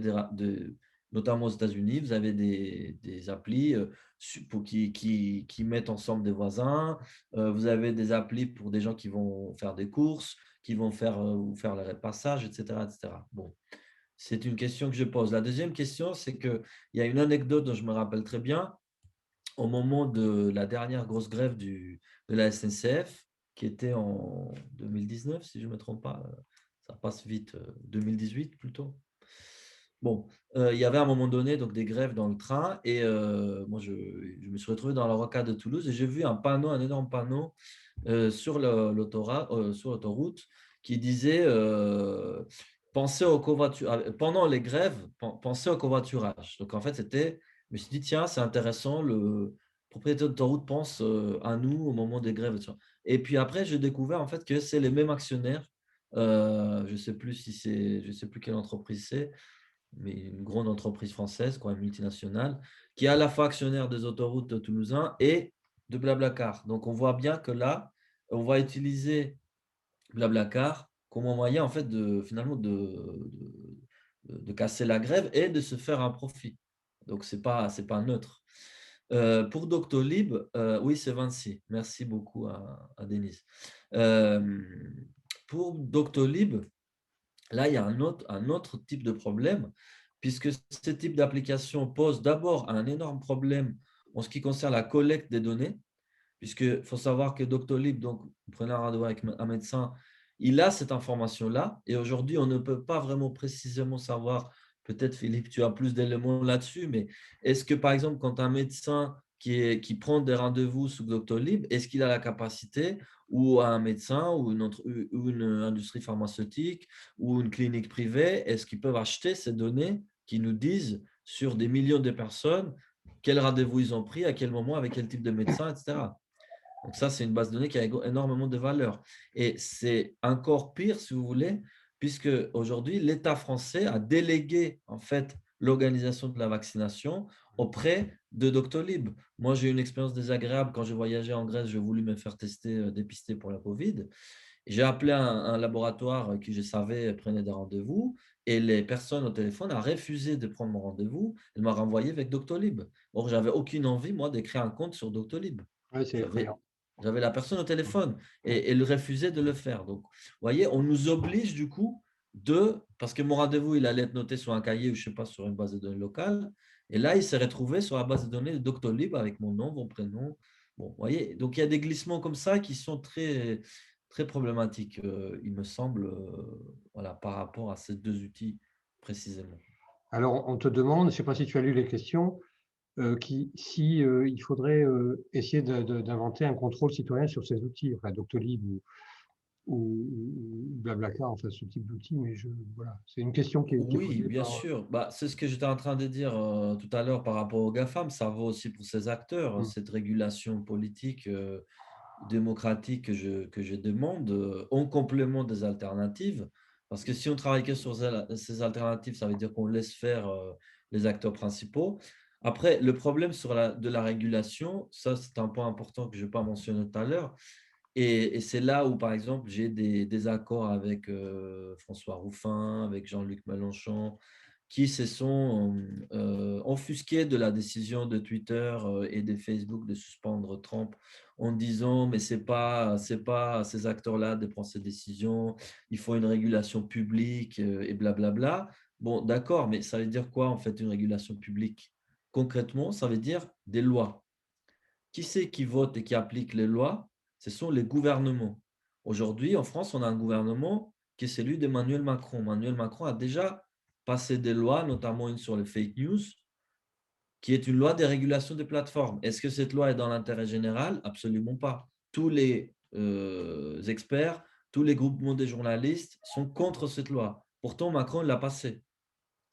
notamment aux États-Unis, vous avez des applis qui mettent ensemble des voisins. Vous avez des applis pour des gens qui vont faire des courses, qui vont ou faire le passage, etc., etc. Bon, c'est une question que je pose. La deuxième question, c'est qu'il y a une anecdote dont je me rappelle très bien au moment de la dernière grosse grève de la SNCF, qui était en 2019, si je ne me trompe pas, ça passe vite, 2018 plutôt. Bon, il y avait à un moment donné donc, des grèves dans le train et moi, je me suis retrouvé dans la rocade de Toulouse et j'ai vu un énorme panneau sur sur l'autoroute qui disait pensez au pendant les grèves, pensez au covoiturage. Donc en fait, je me suis dit, tiens, c'est intéressant, le propriétaire d'autoroute pense à nous au moment des grèves. Et puis après, j'ai découvert en fait que c'est les mêmes actionnaires. Je sais plus quelle entreprise c'est, mais une grande entreprise française, quoi, une multinationale, qui est à la fois actionnaire des autoroutes toulousains et de Blablacar. Donc, on voit bien que là, on va utiliser Blablacar comme un moyen, en fait, finalement, de casser la grève et de se faire un profit. Donc, c'est pas neutre. Pour Doctolib, oui, c'est Vinci. Merci beaucoup à Denise. Pour Doctolib, là, il y a un autre type de problème, puisque ce type d'application pose d'abord un énorme problème en ce qui concerne la collecte des données, puisqu'il faut savoir que Doctolib, donc, prenez un rendez-vous avec un médecin, il a cette information-là, et aujourd'hui, on ne peut pas vraiment précisément savoir, peut-être Philippe, tu as plus d'éléments là-dessus, mais est-ce que, par exemple, quand un médecin qui prend des rendez-vous sous Doctolib, est-ce qu'il a la capacité, ou un médecin, ou une industrie pharmaceutique, ou une clinique privée, est-ce qu'ils peuvent acheter ces données qui nous disent sur des millions de personnes quel rendez-vous ils ont pris, à quel moment, avec quel type de médecin, etc. Donc ça, c'est une base de données qui a énormément de valeur. Et c'est encore pire, si vous voulez, puisque aujourd'hui, l'État français a délégué en fait l'organisation de la vaccination auprès de Doctolib. Moi, j'ai eu une expérience désagréable quand je voyageais en Grèce, j'ai voulu me faire dépister pour la Covid. J'ai appelé un laboratoire qui, je savais, prenait des rendez-vous et les personnes au téléphone ont refusé de prendre mon rendez-vous. Elle m'a renvoyé avec Doctolib. Or, j'avais aucune envie, moi, de créer un compte sur Doctolib. Oui, c'est J'avais effrayant. j'avais la personne au téléphone et elle refusait de le faire. Donc, vous voyez, on nous oblige du coup parce que mon rendez-vous, il allait être noté sur un cahier ou je ne sais pas, sur une base de données locale. Et là, il s'est retrouvé sur la base de données de Doctolib avec mon nom, mon prénom. Bon, vous voyez, donc il y a des glissements comme ça qui sont très, très problématiques, il me semble, voilà, par rapport à ces deux outils précisément. Alors, on te demande, je ne sais pas si tu as lu les questions, si il faudrait essayer d'inventer un contrôle citoyen sur ces outils, enfin Doctolib ou Blablacar, enfin ce type d'outils, mais voilà, c'est une question qui est Oui, posée bien par. sûr. Bah, c'est ce que j'étais en train de dire tout à l'heure par rapport aux GAFAM. Ça vaut aussi pour ces acteurs. Cette régulation politique démocratique que je demande en complément des alternatives. Parce que si on travaille que sur ces alternatives, ça veut dire qu'on laisse faire les acteurs principaux. Après, le problème de la régulation, ça c'est un point important que je n'ai pas mentionné tout à l'heure. Et c'est là où, par exemple, j'ai des accords avec François Ruffin, avec Jean-Luc Mélenchon, qui se sont offusqués de la décision de Twitter et de Facebook de suspendre Trump en disant mais c'est pas à ces acteurs-là de prendre ces décisions, il faut une régulation publique et blablabla. Bon, d'accord, mais ça veut dire quoi en fait une régulation publique? Concrètement, ça veut dire des lois. Qui c'est qui vote et qui applique les lois? Ce sont les gouvernements. Aujourd'hui, en France, on a un gouvernement qui est celui d'Emmanuel Macron. Emmanuel Macron a déjà passé des lois, notamment une sur les fake news, qui est une loi de régulation des plateformes. Est-ce que cette loi est dans l'intérêt général? Absolument pas. Tous les experts, tous les groupements de journalistes sont contre cette loi. Pourtant, Macron l'a passée.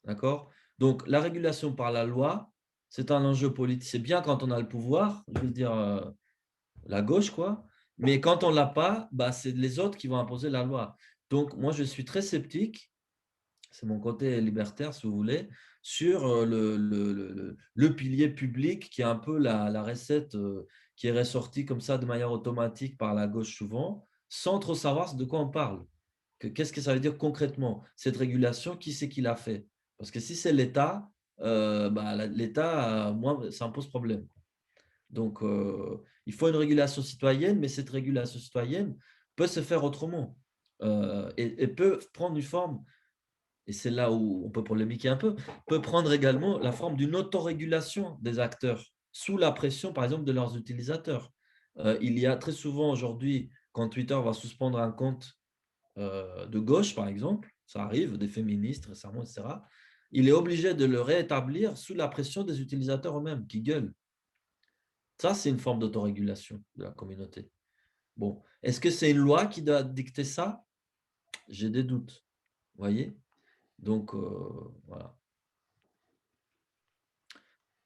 D'accord? Donc, la régulation par la loi, c'est un enjeu politique. C'est bien quand on a le pouvoir, je veux dire la gauche, quoi. Mais quand on ne l'a pas, bah, c'est les autres qui vont imposer la loi. Donc, moi, je suis très sceptique, c'est mon côté libertaire, si vous voulez, sur le pilier public qui est un peu la recette qui est ressortie comme ça de manière automatique par la gauche souvent, sans trop savoir de quoi on parle. Qu'est-ce que ça veut dire concrètement? Cette régulation, qui c'est qui l'a fait? Parce que si c'est l'État, bah, l'État, moi, ça me pose problème. Donc, il faut une régulation citoyenne, mais cette régulation citoyenne peut se faire autrement et peut prendre une forme, et c'est là où on peut polémiquer un peu, peut prendre également la forme d'une autorégulation des acteurs sous la pression, par exemple, de leurs utilisateurs. Il y a très souvent aujourd'hui, quand Twitter va suspendre un compte de gauche, par exemple, ça arrive, des féministes récemment, etc., il est obligé de le rétablir sous la pression des utilisateurs eux-mêmes qui gueulent. Ça, c'est une forme d'autorégulation de la communauté. Bon, est-ce que c'est une loi qui doit dicter ça? J'ai des doutes. Vous voyez? Donc, voilà.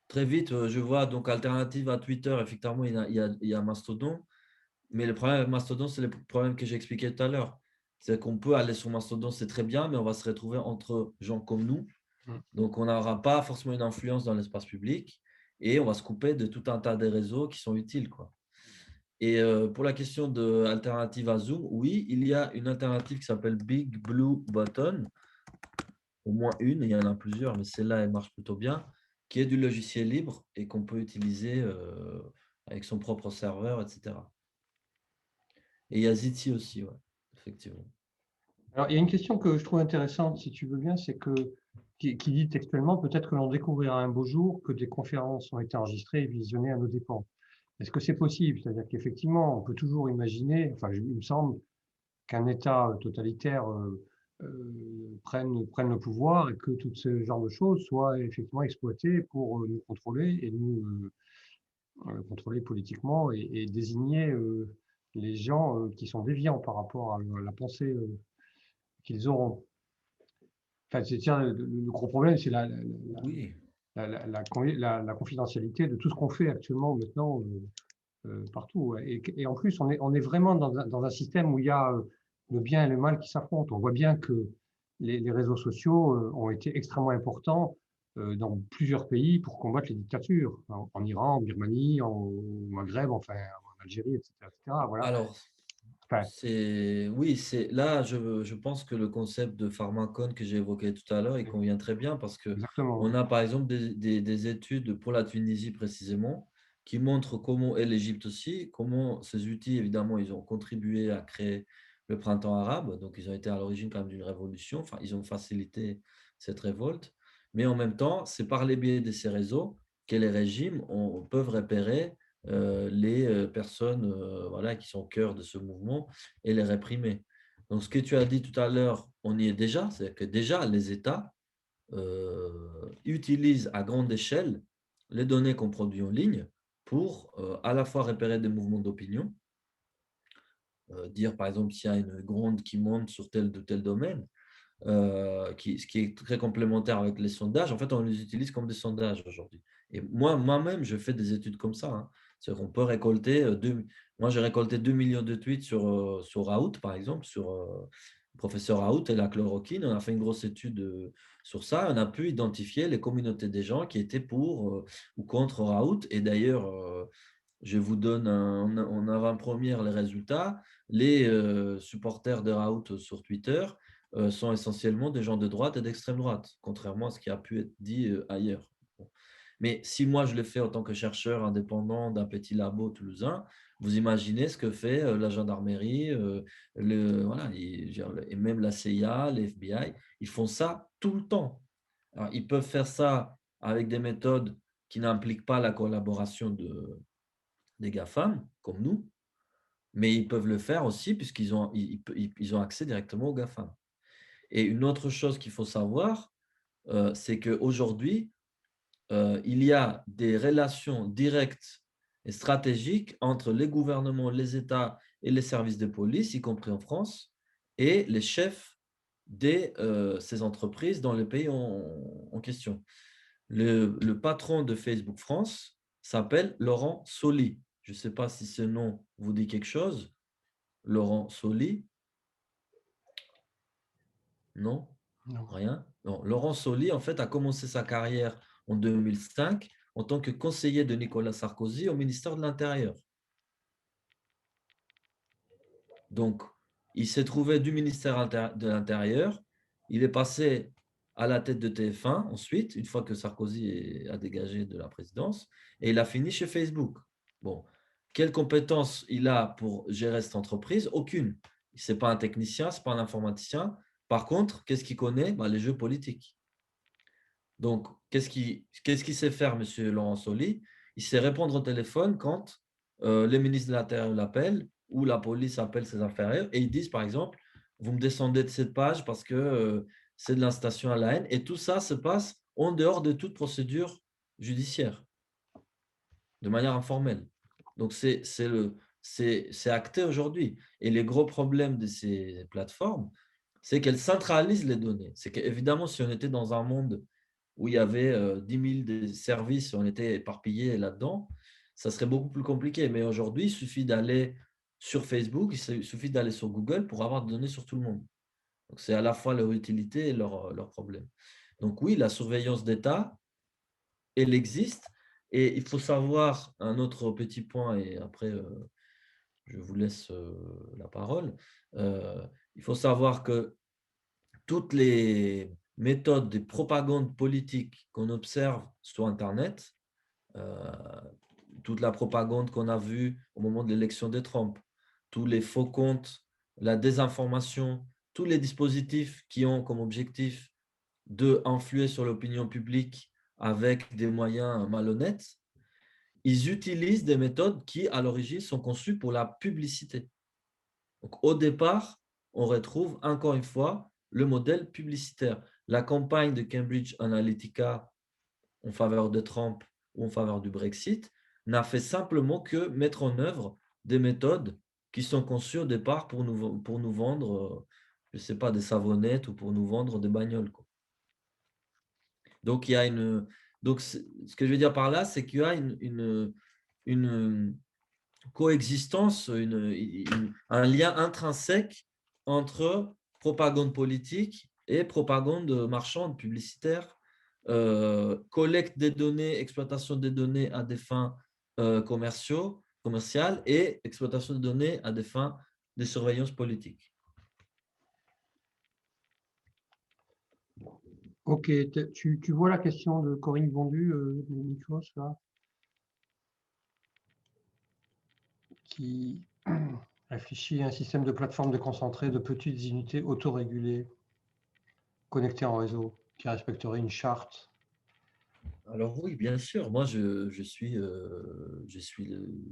Très vite, je vois donc alternative à Twitter, effectivement, il y a Mastodon. Mais le problème avec Mastodon, c'est le problème que j'ai expliqué tout à l'heure. C'est qu'on peut aller sur Mastodon, c'est très bien, mais on va se retrouver entre gens comme nous. Donc, on n'aura pas forcément une influence dans l'espace public et on va se couper de tout un tas de réseaux qui sont utiles, quoi. Et pour la question de alternative à Zoom, oui, il y a une alternative qui s'appelle Big Blue Button, au moins une, il y en a plusieurs, mais celle-là, elle marche plutôt bien, qui est du logiciel libre et qu'on peut utiliser avec son propre serveur, etc. Et il y a Ziti aussi, ouais, effectivement. Alors, il y a une question que je trouve intéressante, si tu veux bien, c'est qui dit textuellement, peut-être que l'on découvrira un beau jour que des conférences ont été enregistrées et visionnées à nos dépens. Est-ce que c'est possible? C'est-à-dire qu'effectivement, on peut toujours imaginer, enfin, il me semble qu'un État totalitaire prenne le pouvoir et que tout ce genre de choses soient effectivement exploitées pour nous contrôler et nous contrôler politiquement et désigner les gens qui sont déviants par rapport à la pensée qu'ils auront. Enfin, tiens, le gros problème, c'est Oui, la confidentialité de tout ce qu'on fait actuellement maintenant partout. Ouais. Et en plus, on est vraiment dans un système où il y a le bien et le mal qui s'affrontent. On voit bien que les réseaux sociaux ont été extrêmement importants dans plusieurs pays pour combattre les dictatures, en Iran, en Birmanie, au Maghreb, enfin en Algérie, etc., etc. Voilà. alors, Enfin, oui, là, je pense que le concept de pharmacone que j'ai évoqué tout à l'heure, il convient très bien parce que exactement. on a par exemple des études pour la Tunisie précisément qui montrent comment, et l'Égypte aussi, comment ces outils, évidemment, ils ont contribué à créer le printemps arabe, donc ils ont été à l'origine quand même d'une révolution, enfin, ils ont facilité cette révolte, mais en même temps, c'est par les biais de ces réseaux que les régimes peuvent repérer les personnes voilà, qui sont au cœur de ce mouvement et les réprimer. Donc, ce que tu as dit tout à l'heure, on y est déjà, c'est-à-dire que déjà les États utilisent à grande échelle les données qu'on produit en ligne pour à la fois repérer des mouvements d'opinion, dire par exemple s'il y a une gronde qui monte sur tel ou tel domaine, ce qui est très complémentaire avec les sondages. En fait, on les utilise comme des sondages aujourd'hui. Et moi-même, je fais des études comme ça. Hein. C'est-à-dire qu'on peut récolter, moi j'ai récolté 2 millions de tweets sur Raoult, par exemple, sur professeur Raoult et la chloroquine, on a fait une grosse étude sur ça. On a pu identifier les communautés des gens qui étaient pour ou contre Raoult. Et d'ailleurs, je vous donne en avant-première les résultats. Les supporters de Raoult sur Twitter sont essentiellement des gens de droite et d'extrême droite, contrairement à ce qui a pu être dit ailleurs. Bon. Mais si moi, je le fais en tant que chercheur indépendant d'un petit labo toulousain, vous imaginez ce que fait la gendarmerie, voilà, et même la CIA, les FBI, ils font ça tout le temps. Alors, ils peuvent faire ça avec des méthodes qui n'impliquent pas la collaboration des GAFAM, comme nous, mais ils peuvent le faire aussi puisqu'ils ont accès directement aux GAFAM. Et une autre chose qu'il faut savoir, c'est qu'aujourd'hui, il y a des relations directes et stratégiques entre les gouvernements, les États et les services de police, y compris en France, et les chefs de ces entreprises dans le pays en question. Le patron de Facebook France s'appelle Laurent Soli. Je ne sais pas si ce nom vous dit quelque chose. Laurent Soli? Non? Non. Rien? Non. Laurent Soli, en fait, a commencé sa carrière en 2005 en tant que conseiller de Nicolas Sarkozy au ministère de l'Intérieur. Donc, il s'est trouvé du ministère de l'Intérieur. Il est passé à la tête de TF1 ensuite, une fois que Sarkozy a dégagé de la présidence, et il a fini chez Facebook. Bon, quelles compétences il a pour gérer cette entreprise? Aucune. Ce n'est pas un technicien, ce n'est pas un informaticien. Par contre, qu'est-ce qu'il connaît? Ben, les jeux politiques. Donc, qu'est-ce qu'il sait faire, M. Laurent Soli? Il sait répondre au téléphone quand les ministres de l'Intérieur l'appellent ou la police appelle ses inférieurs et ils disent, par exemple, vous me descendez de cette page parce que c'est de l'incitation à la haine. Et tout ça se passe en dehors de toute procédure judiciaire, de manière informelle. Donc, c'est acté aujourd'hui. Et les gros problèmes de ces plateformes, c'est qu'elles centralisent les données. C'est qu'évidemment, si on était dans un monde où il y avait 10 000 services, on était éparpillés là-dedans, ça serait beaucoup plus compliqué. Mais aujourd'hui, il suffit d'aller sur Facebook, il suffit d'aller sur Google pour avoir des données sur tout le monde. Donc, c'est à la fois leur utilité et leur problème. Donc oui, la surveillance d'État, elle existe. Et il faut savoir un autre petit point, et après, je vous laisse la parole. Il faut savoir que toutes les méthodes de propagande politique qu'on observe sur Internet, euh, toute la propagande qu'on a vue au moment de l'élection de Trump, tous les faux comptes, la désinformation, tous les dispositifs qui ont comme objectif d'influer sur l'opinion publique avec des moyens malhonnêtes, ils utilisent des méthodes qui, à l'origine, sont conçues pour la publicité. Donc, au départ, on retrouve encore une fois le modèle publicitaire. La campagne de Cambridge Analytica en faveur de Trump ou en faveur du Brexit n'a fait simplement que mettre en œuvre des méthodes qui sont conçues au départ pour nous vendre, je ne sais pas, des savonnettes ou pour nous vendre des bagnoles, quoi. Donc, il y a donc, ce que je veux dire par là, c'est qu'il y a une coexistence, un lien intrinsèque entre propagande politique et propagande marchande, publicitaire, collecte des données, exploitation des données à des fins commerciales et exploitation des données à des fins de surveillance politique. Ok, tu vois la question de Corinne Bondu, Nikos, là, qui réfléchit à un système de plateforme déconcentrée de petites unités autorégulées connectées en réseau, qui respecterait une charte. Alors oui, bien sûr, moi je suis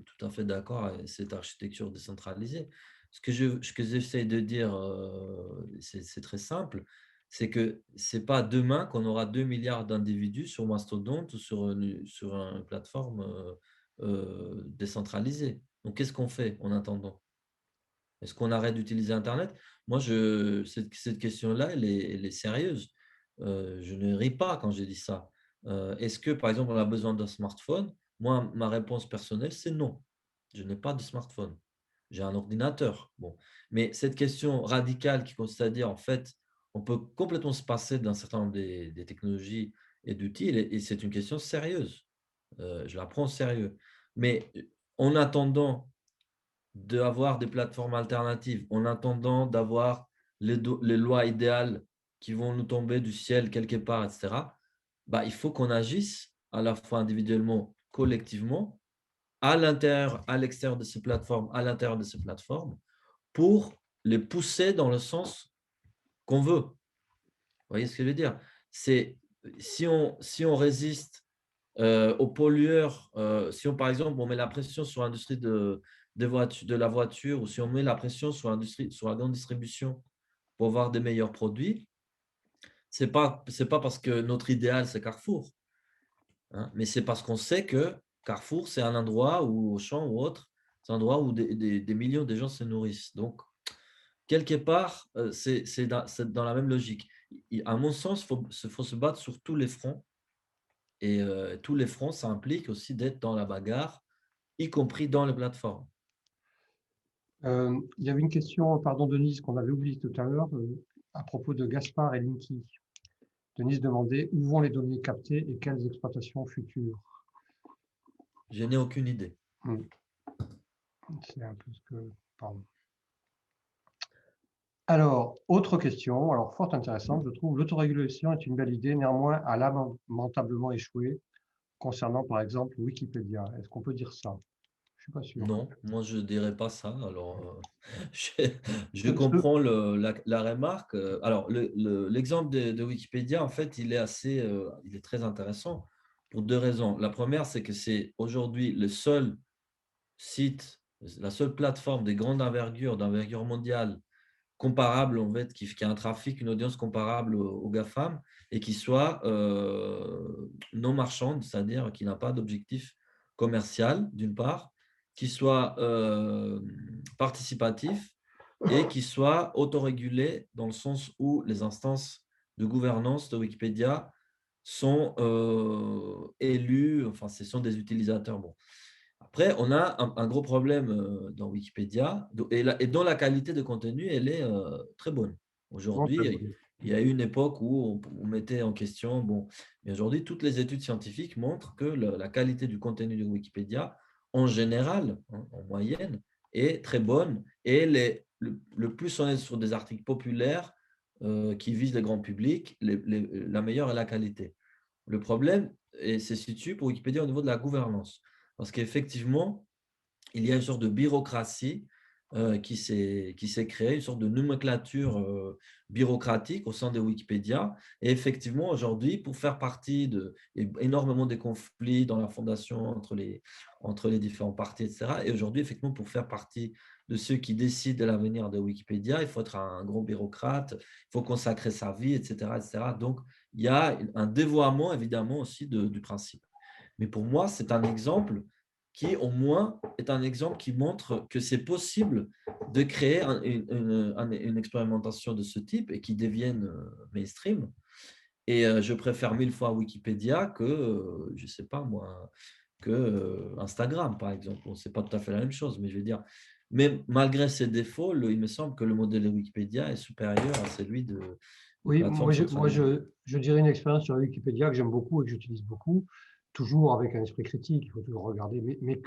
tout à fait d'accord avec cette architecture décentralisée. Ce que j'essaie de dire, c'est très simple, c'est que ce n'est pas demain qu'on aura 2 milliards d'individus sur Mastodonte ou sur une plateforme décentralisée. Donc qu'est-ce qu'on fait en attendant? Est-ce qu'on arrête d'utiliser Internet? Moi, cette question-là, elle est sérieuse. Je ne ris pas quand je dis ça. Est-ce que, par exemple, on a besoin d'un smartphone? Moi, ma réponse personnelle, c'est non. Je n'ai pas de smartphone. j'ai un ordinateur. Bon. Mais cette question radicale qui consiste à dire, en fait, on peut complètement se passer d'un certain nombre des technologies et d'outils, et c'est une question sérieuse. Je la prends au sérieux. Mais en attendant d'avoir des plateformes alternatives, en attendant d'avoir les lois idéales qui vont nous tomber du ciel quelque part, etc., bah, il faut qu'on agisse à la fois individuellement, collectivement, à l'intérieur, à l'extérieur de ces plateformes, à l'intérieur de ces plateformes, pour les pousser dans le sens qu'on veut. Vous voyez ce que je veux dire? C'est si on résiste aux pollueurs, si on, par exemple, on met la pression sur l'industrie de la voiture, ou si on met la pression sur l'industrie, sur la grande distribution pour avoir des meilleurs produits, c'est pas parce que notre idéal, c'est Carrefour, hein, mais c'est parce qu'on sait que Carrefour, c'est un endroit, ou Auchan ou autre, c'est un endroit où des millions de gens se nourrissent. Donc, quelque part, c'est dans la même logique. À mon sens, faut se battre sur tous les fronts. Et tous les fronts, ça implique aussi d'être dans la bagarre, y compris dans les plateformes. Il y avait une question, pardon Denise, qu'on avait oubliée tout à l'heure, à propos de Gaspard et Linky. Denise demandait où vont les données captées et quelles exploitations futures. Je n'ai aucune idée. C'est un peu ce que... Pardon. Alors, autre question, alors fort intéressante, je trouve. L'autorégulation est une belle idée, néanmoins, a lamentablement échoué concernant, par exemple, Wikipédia. Est-ce qu'on peut dire ça? Je suis pas sûr. Non, moi je ne dirais pas ça. Alors, je Ce- ce- comprends la remarque. Alors, l'exemple de Wikipédia, en fait, il est très intéressant pour deux raisons. La première, c'est que c'est aujourd'hui le seul site, la seule plateforme de grande envergure, d'envergure mondiale, comparable, en fait, qui a un trafic, une audience comparable aux GAFAM, et qui soit non marchande, c'est-à-dire qui n'a pas d'objectif commercial, d'une part, qui soit participatif et qui soit autorégulé, dans le sens où les instances de gouvernance de Wikipédia sont élus, enfin, ce sont des utilisateurs. Bon. Après, on a un gros problème dans Wikipédia, et dont la qualité de contenu, elle est très bonne. Souvent très Aujourd'hui, bonne. il y a eu une époque où on mettait en question, bon, mais aujourd'hui, toutes les études scientifiques montrent que la qualité du contenu de Wikipédia, en général, hein, en moyenne, est très bonne, et le plus on est sur des articles populaires qui visent le grand public, la meilleure est la qualité. Le problème se situe pour Wikipédia au niveau de la gouvernance. Parce qu'effectivement, il y a une sorte de bureaucratie qui s'est créée, une sorte de nomenclature bureaucratique au sein de Wikipédia. Et effectivement, aujourd'hui, pour faire partie énormément de conflits dans la fondation entre les différents partis, etc. Et aujourd'hui, effectivement, pour faire partie de ceux qui décident de l'avenir de Wikipédia, il faut être un gros bureaucrate, il faut consacrer sa vie, etc., etc. Donc, il y a un dévoiement, évidemment, aussi du principe. Mais pour moi, c'est un exemple qui, au moins, est un exemple qui montre que c'est possible de créer une expérimentation de ce type et qui devienne mainstream. Et je préfère 1000 fois Wikipédia que, je ne sais pas moi, que Instagram, par exemple. Bon, ce n'est pas tout à fait la même chose, mais je veux dire, mais malgré ses défauts, il me semble que le modèle de Wikipédia est supérieur à celui des Oui, plateformes centralisées. je dirais une expérience sur Wikipédia que j'aime beaucoup et que j'utilise beaucoup, toujours avec un esprit critique, il faut toujours regarder, mais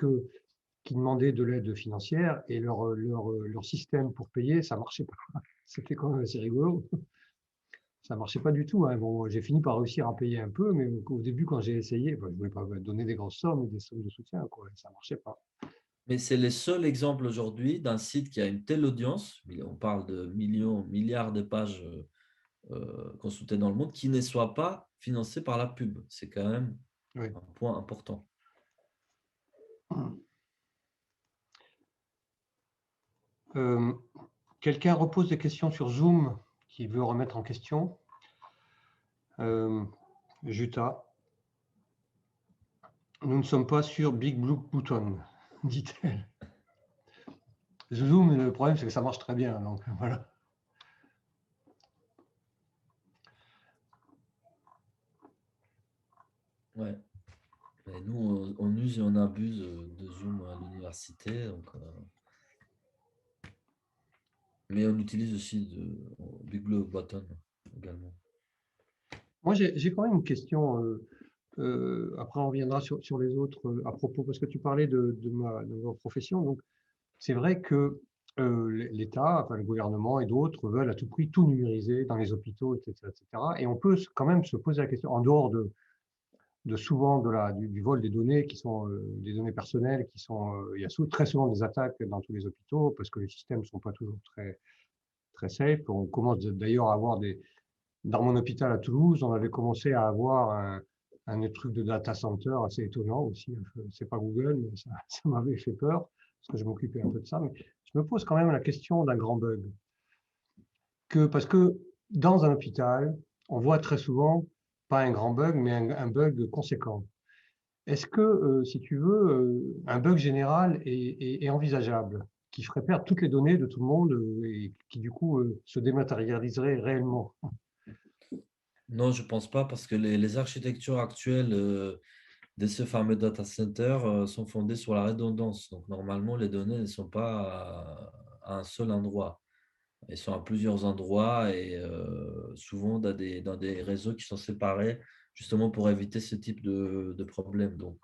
qui demandaient de l'aide financière et leur système pour payer, ça marchait pas. C'était quand même assez rigolo. Ça marchait pas du tout, hein. Bon, j'ai fini par réussir à payer un peu, mais au début, quand j'ai essayé, ben, je voulais pas donner des grosses sommes et des sommes de soutien, quoi. Ça marchait pas. Mais c'est le seul exemple aujourd'hui d'un site qui a une telle audience, on parle de millions, milliards de pages consultées dans le monde, qui ne soit pas financé par la pub. C'est quand même Oui. un point important. Euh, Quelqu'un repose des questions sur Zoom qui veut remettre en question. Euh, Jutta, nous ne sommes pas sur Big Blue Button, dit-elle. Zoom, le problème, c'est que ça marche très bien. Donc, voilà. Ouais. Et nous, on use et on abuse de Zoom à l'université. Donc, Mais on utilise aussi Big Blue Button également. Moi, j'ai quand même une question. Après, on reviendra sur les autres à propos, parce que tu parlais de ma profession. Donc, c'est vrai que l'État, enfin, le gouvernement et d'autres veulent à tout prix tout numériser dans les hôpitaux, etc., etc. Et on peut quand même se poser la question, en dehors de souvent du vol des données qui sont des données personnelles, il y a très souvent des attaques dans tous les hôpitaux parce que les systèmes ne sont pas toujours très, très safe. On commence d'ailleurs à avoir dans mon hôpital à Toulouse, on avait commencé à avoir un truc de data center assez étonnant aussi. C'est pas Google, mais ça m'avait fait peur parce que je m'occupais un peu de ça. Mais je me pose quand même la question d'un grand bug. Parce que dans un hôpital, on voit très souvent, pas un grand bug, mais un bug conséquent. Est-ce que, si tu veux, un bug général est envisageable, qui ferait perdre toutes les données de tout le monde et qui du coup se dématérialiserait réellement? Non, je ne pense pas parce que les architectures actuelles de ce fameux data center sont fondées sur la redondance. Donc, normalement, les données ne sont pas à un seul endroit. Elles sont à plusieurs endroits et souvent dans des réseaux qui sont séparés justement pour éviter ce type de problème. Donc,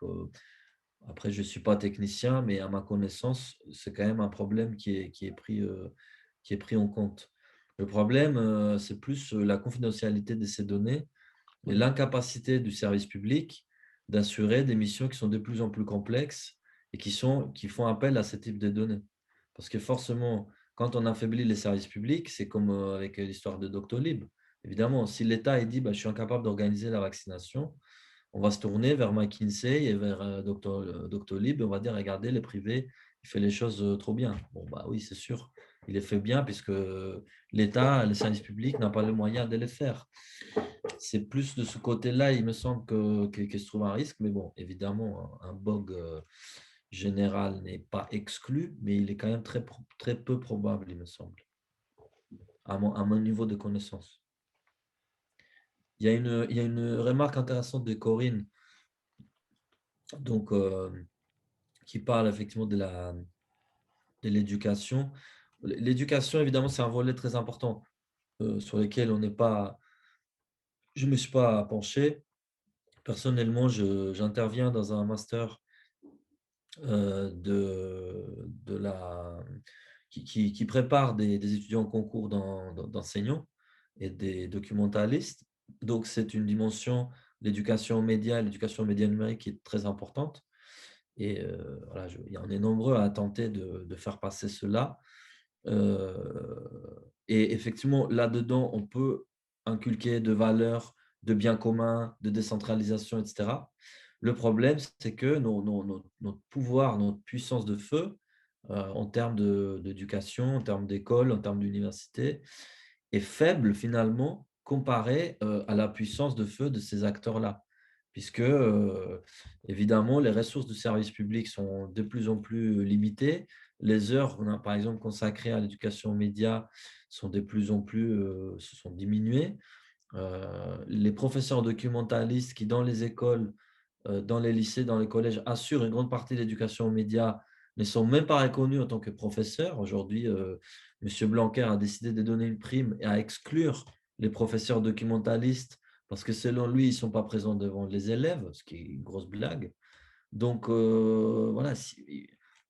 après, je ne suis pas technicien, mais à ma connaissance, c'est quand même un problème qui est pris en compte. Le problème, c'est plus la confidentialité de ces données et Oui, l'incapacité du service public d'assurer des missions qui sont de plus en plus complexes et qui font appel à ce type de données. Parce que forcément, quand on affaiblit les services publics, c'est comme avec l'histoire de Doctolib. Évidemment, si l'État dit bah, je suis incapable d'organiser la vaccination, on va se tourner vers McKinsey et vers Doctolib et on va dire regardez, les privés, il fait les choses trop bien. Bon, bah oui, c'est sûr, il les fait bien puisque l'État, les services publics n'ont pas les moyens de les faire. C'est plus de ce côté-là, il me semble que se trouve un risque, mais bon, évidemment, un bug général n'est pas exclu, mais il est quand même très peu probable, il me semble, à mon niveau de connaissance. Il y a une remarque intéressante de Corinne, donc, qui parle effectivement de l'éducation. L'éducation, évidemment, c'est un volet très important sur lequel je ne me suis pas penché. Personnellement, j'interviens dans un master de qui prépare des étudiants au concours d'enseignants et des documentalistes. Donc, c'est une dimension, l'éducation aux médias, l'éducation aux médias numériques qui est très importante. Et voilà, on est nombreux à tenter de faire passer cela. Et effectivement, là-dedans, on peut inculquer de valeurs, de biens communs, de décentralisation, etc. Le problème, c'est que notre pouvoir, notre puissance de feu, en termes d'éducation, en termes d'école, en termes d'université, est faible finalement comparé à la puissance de feu de ces acteurs-là. Puisque, évidemment, les ressources du service public sont de plus en plus limitées. Les heures, par exemple, consacrées à l'éducation aux médias sont de plus en plus, se sont diminuées. Les professeurs documentalistes qui, dans les écoles, dans les lycées, dans les collèges, assurent une grande partie de l'éducation aux médias, ne sont même pas reconnus en tant que professeurs. Aujourd'hui, M. Blanquer a décidé de donner une prime et à exclure les professeurs documentalistes parce que selon lui, ils ne sont pas présents devant les élèves, ce qui est une grosse blague. Donc, voilà,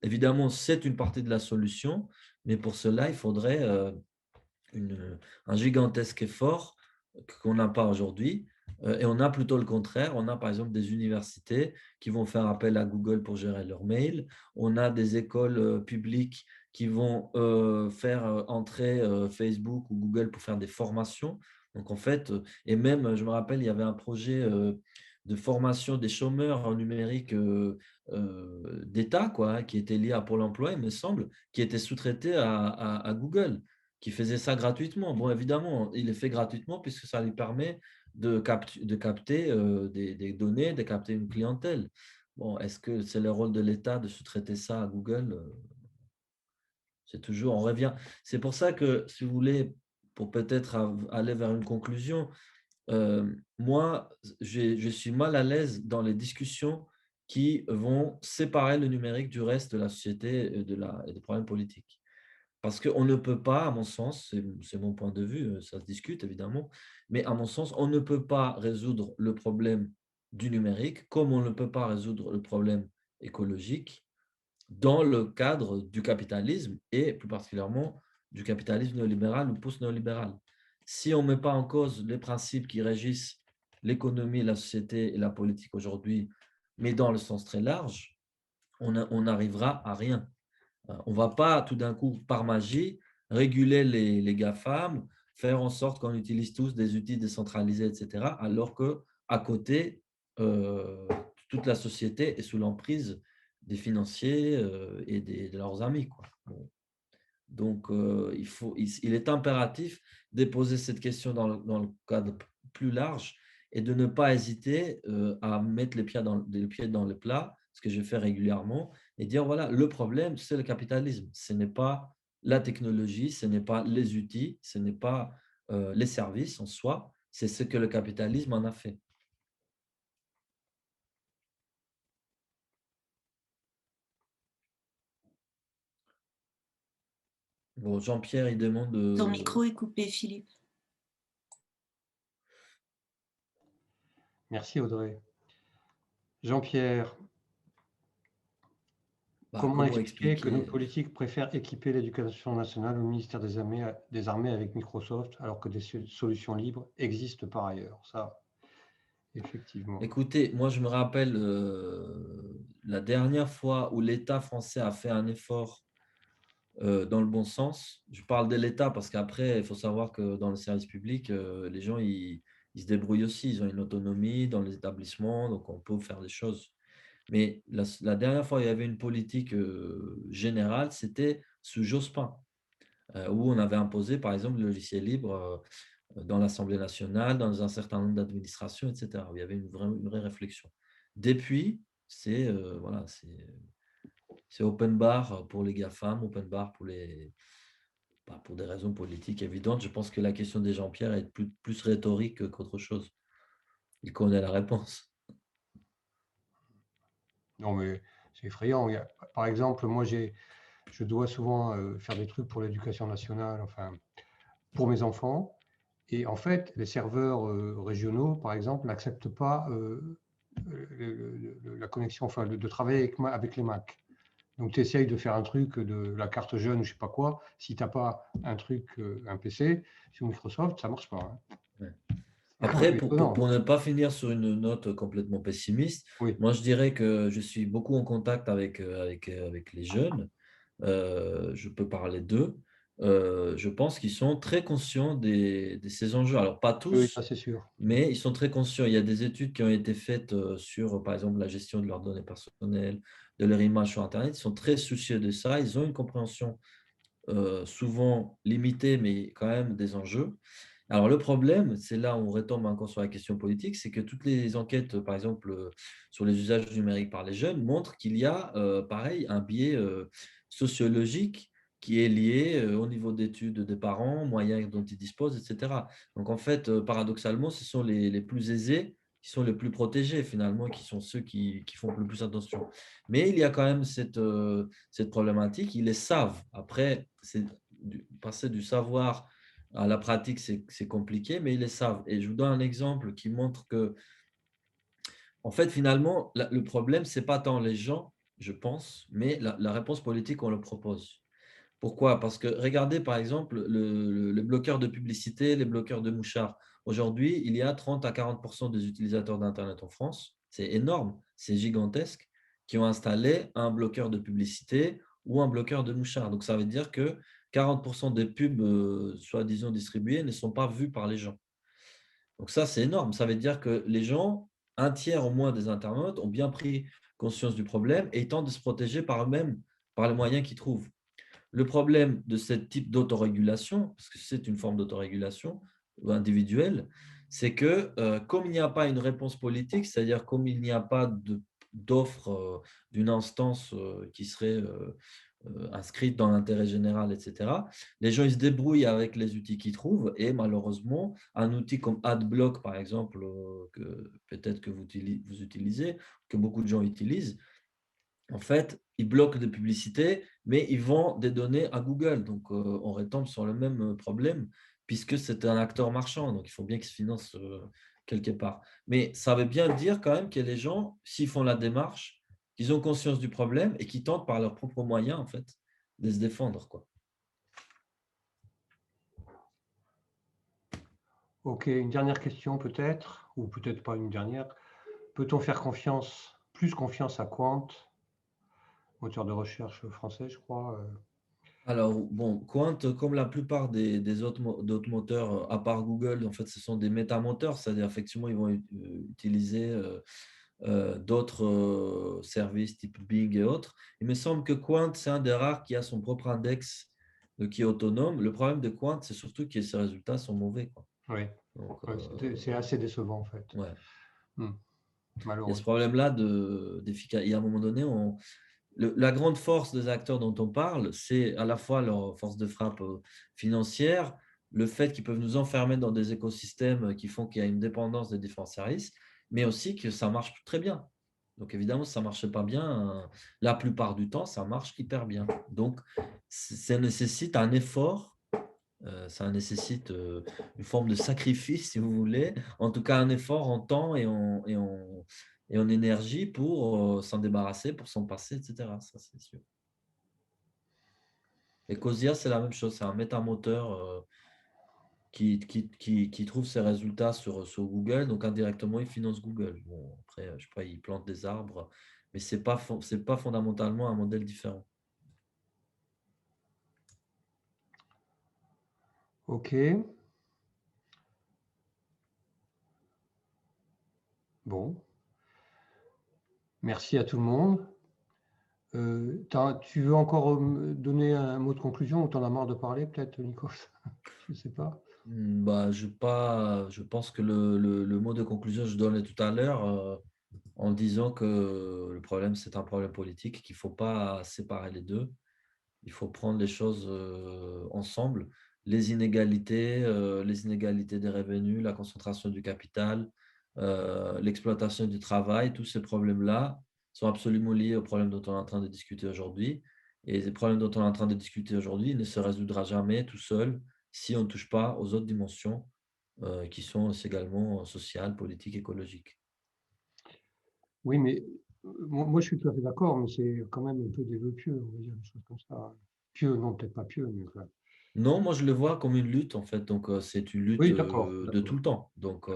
évidemment, c'est une partie de la solution, mais pour cela, il faudrait un gigantesque effort qu'on n'a pas aujourd'hui. Et on a plutôt le contraire. On a par exemple des universités qui vont faire appel à Google pour gérer leurs mails. On a des écoles publiques qui vont faire entrer Facebook ou Google pour faire des formations. Donc en fait, et même, je me rappelle, il y avait un projet de formation des chômeurs en numérique d'État, quoi, hein, qui était lié à Pôle emploi, il me semble, qui était sous-traité à Google, qui faisait ça gratuitement. Bon, évidemment, il le fait gratuitement puisque ça lui permet de capter des données, de capter une clientèle. Bon, est-ce que c'est le rôle de l'État de sous-traiter ça à Google? C'est toujours, on revient. C'est pour ça que, si vous voulez, pour peut-être aller vers une conclusion, moi, je suis mal à l'aise dans les discussions qui vont séparer le numérique du reste de la société et des problèmes politiques. Parce qu'on ne peut pas, à mon sens, c'est mon point de vue, ça se discute évidemment, mais à mon sens, on ne peut pas résoudre le problème du numérique comme on ne peut pas résoudre le problème écologique dans le cadre du capitalisme et plus particulièrement du capitalisme néolibéral ou post-néolibéral. Si on ne met pas en cause les principes qui régissent l'économie, la société et la politique aujourd'hui, mais dans le sens très large, on n'arrivera à rien. On ne va pas tout d'un coup, par magie, réguler les GAFAM, faire en sorte qu'on utilise tous des outils décentralisés, etc., alors qu'à côté, euh, toute la société est sous l'emprise des financiers et de leurs amis, quoi. Bon. Donc, il est impératif de poser cette question dans le cadre plus large et de ne pas hésiter à mettre les pieds dans le plat, ce que je fais régulièrement, et dire, voilà, le problème, c'est le capitalisme. Ce n'est pas la technologie, ce n'est pas les outils, ce n'est pas les services en soi, c'est ce que le capitalisme en a fait. Bon, Jean-Pierre, il demande… Ton micro est coupé, Philippe. Merci Audrey. Jean-Pierre, comment comment expliquer que nos expliquer… politiques préfèrent équiper l'éducation nationale au ministère des Armées avec Microsoft alors que des solutions libres existent par ailleurs? Ça, effectivement. Écoutez, moi je me rappelle la dernière fois où l'État français a fait un effort dans le bon sens. Je parle de l'État parce qu'après, il faut savoir que dans le service public, les gens, ils se débrouillent aussi. Ils ont une autonomie dans les établissements, donc on peut faire des choses. Mais la dernière fois, il y avait une politique générale, c'était sous Jospin, où on avait imposé, par exemple, le logiciel libre dans l'Assemblée nationale, dans un certain nombre d'administrations, etc. Il y avait une vraie réflexion. Depuis, voilà, c'est open bar pour les GAFAM, open bar pour des raisons politiques évidentes. Je pense que la question des Jean-Pierre est plus rhétorique qu'autre chose. Il connaît la réponse. Non, mais c'est effrayant. Par exemple, moi, je dois souvent faire des trucs pour l'éducation nationale, enfin, pour mes enfants. Et en fait, les serveurs régionaux, par exemple, n'acceptent pas la connexion, enfin, de travailler avec les Mac. Donc, tu essayes de faire un truc de la carte jeune ou je sais pas quoi. Si tu n'as pas un truc, un PC sur Microsoft, ça marche pas. Hein. Ouais. C'est quand Après, même étonnant. pour ne pas finir sur une note complètement pessimiste, Oui, moi je dirais que je suis beaucoup en contact avec les jeunes. Je peux parler d'eux. Je pense qu'ils sont très conscients de ces enjeux. Alors, pas oui, ça tous, c'est sûr. mais ils sont très conscients. Il y a des études qui ont été faites sur, par exemple, la gestion de leurs données personnelles, de leur image sur Internet. Ils sont très soucieux de ça. Ils ont une compréhension souvent limitée, mais quand même des enjeux. Alors, le problème, c'est là où on retombe encore sur la question politique, c'est que toutes les enquêtes, par exemple, sur les usages numériques par les jeunes, montrent qu'il y a, pareil, un biais sociologique qui est lié au niveau d'études des parents, moyens dont ils disposent, etc. Donc, en fait, paradoxalement, ce sont les plus aisés qui sont les plus protégés, finalement, qui sont ceux qui font le plus attention. Mais il y a quand même cette problématique, ils les savent. Après, passer du savoir à la pratique, c'est compliqué, mais ils le savent. Et je vous donne un exemple qui montre que, en fait, finalement, le problème, ce n'est pas tant les gens, je pense, mais la réponse politique qu'on leur propose. Pourquoi? Parce que regardez, par exemple, le bloqueur de publicité, les bloqueurs de mouchards. Aujourd'hui, il y a 30 à 40% des utilisateurs d'Internet en France. C'est énorme, c'est gigantesque, qui ont installé un bloqueur de publicité ou un bloqueur de mouchards. Donc, ça veut dire que 40% des pubs, soi-disant distribuées, ne sont pas vues par les gens. Donc, ça, c'est énorme. Ça veut dire que les gens, un tiers au moins des internautes, ont bien pris conscience du problème et ils tentent de se protéger par eux-mêmes, par les moyens qu'ils trouvent. Le problème de ce type d'autorégulation, parce que c'est une forme d'autorégulation individuelle, c'est que comme il n'y a pas une réponse politique, c'est-à-dire comme il n'y a pas d'offre d'une instance qui serait inscrite dans l'intérêt général, etc., les gens ils se débrouillent avec les outils qu'ils trouvent et malheureusement, un outil comme AdBlock, par exemple, que peut-être que vous utilisez, que beaucoup de gens utilisent, en fait, il bloque des publicités mais ils vendent des données à Google. Donc, on retombe sur le même problème, puisque c'est un acteur marchand. Donc, il faut bien qu'ils se financent quelque part. Mais ça veut bien dire quand même que les gens, s'ils font la démarche, qu'ils ont conscience du problème et qu'ils tentent par leurs propres moyens, en fait, de se défendre, quoi. Ok, une dernière question peut-être, ou peut-être pas une dernière. Peut-on faire plus confiance à Quant, moteur de recherche français, je crois. Alors, bon, Quant, comme la plupart des d'autres moteurs, à part Google, en fait, ce sont des métamoteurs, c'est-à-dire effectivement, ils vont utiliser d'autres services type Bing et autres. Il me semble que Quant, c'est un des rares qui a son propre index qui est autonome. Le problème de Quant, c'est surtout que ses résultats sont mauvais, quoi. Oui, Donc, c'est assez décevant en fait. ouais. Il y a ce Malheureux. problème-là d'efficacité. Et à un moment donné, la grande force des acteurs dont on parle, c'est à la fois leur force de frappe financière, le fait qu'ils peuvent nous enfermer dans des écosystèmes qui font qu'il y a une dépendance des différents services, mais aussi que ça marche très bien. Donc évidemment, si ça ne marchait pas bien, la plupart du temps, ça marche hyper bien. Donc, ça nécessite un effort, ça nécessite une forme de sacrifice, si vous voulez, en tout cas un effort en temps et en énergie pour s'en débarrasser, pour s'en passer, etc. Ça, c'est sûr. Et Cosia, c'est la même chose, c'est un métamoteur qui trouve ses résultats sur Google, donc indirectement, il finance Google. Bon, après, je ne sais pas, il plante des arbres, mais ce n'est pas fondamentalement un modèle différent. Ok. Bon. Merci à tout le monde. Tu veux encore me donner un mot de conclusion ou tu en as marre de parler peut-être, Nikos? Je ne sais pas. Bah, je pense que le mot de conclusion, je donnais tout à l'heure en disant que le problème, c'est un problème politique, qu'il ne faut pas séparer les deux. Il faut prendre les choses ensemble. Les inégalités des revenus, la concentration du capital, l'exploitation du travail, tous ces problèmes-là sont absolument liés aux problèmes dont on est en train de discuter aujourd'hui. Et les problèmes dont on est en train de discuter aujourd'hui ne se résoudra jamais tout seul si on ne touche pas aux autres dimensions qui sont également sociales, politiques, écologiques. Oui, mais moi, je suis tout à fait d'accord, mais c'est quand même un peu des vœux pieux, on va dire des choses comme ça. Pieux, non, peut-être pas pieux, mais enfin, Non, moi je le vois comme une lutte en fait. Donc c'est une lutte oui, d'accord, de tout d'accord. le temps. Donc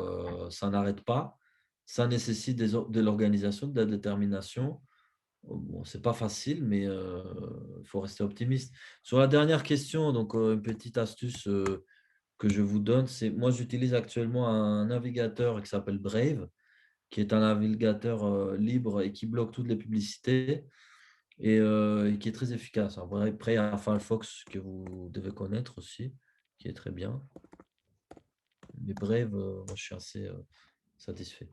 ça n'arrête pas. Ça nécessite de l'organisation, de la détermination. Bon, c'est pas facile, mais il faut rester optimiste. Sur la dernière question, donc une petite astuce que je vous donne, c'est moi j'utilise actuellement un navigateur qui s'appelle Brave, qui est un navigateur libre et qui bloque toutes les publicités et qui est très efficace. Après, il y a Firefox que vous devez connaître aussi, qui est très bien. Mais Brave, moi, je suis assez satisfait.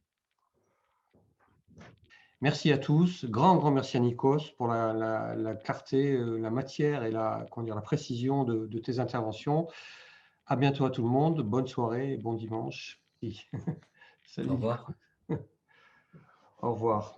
Merci à tous. Grand merci à Nikos pour la clarté, la matière et comment dire, la précision de tes interventions. À bientôt à tout le monde. Bonne soirée et bon dimanche. Au Salut revoir. Nikos. Au revoir.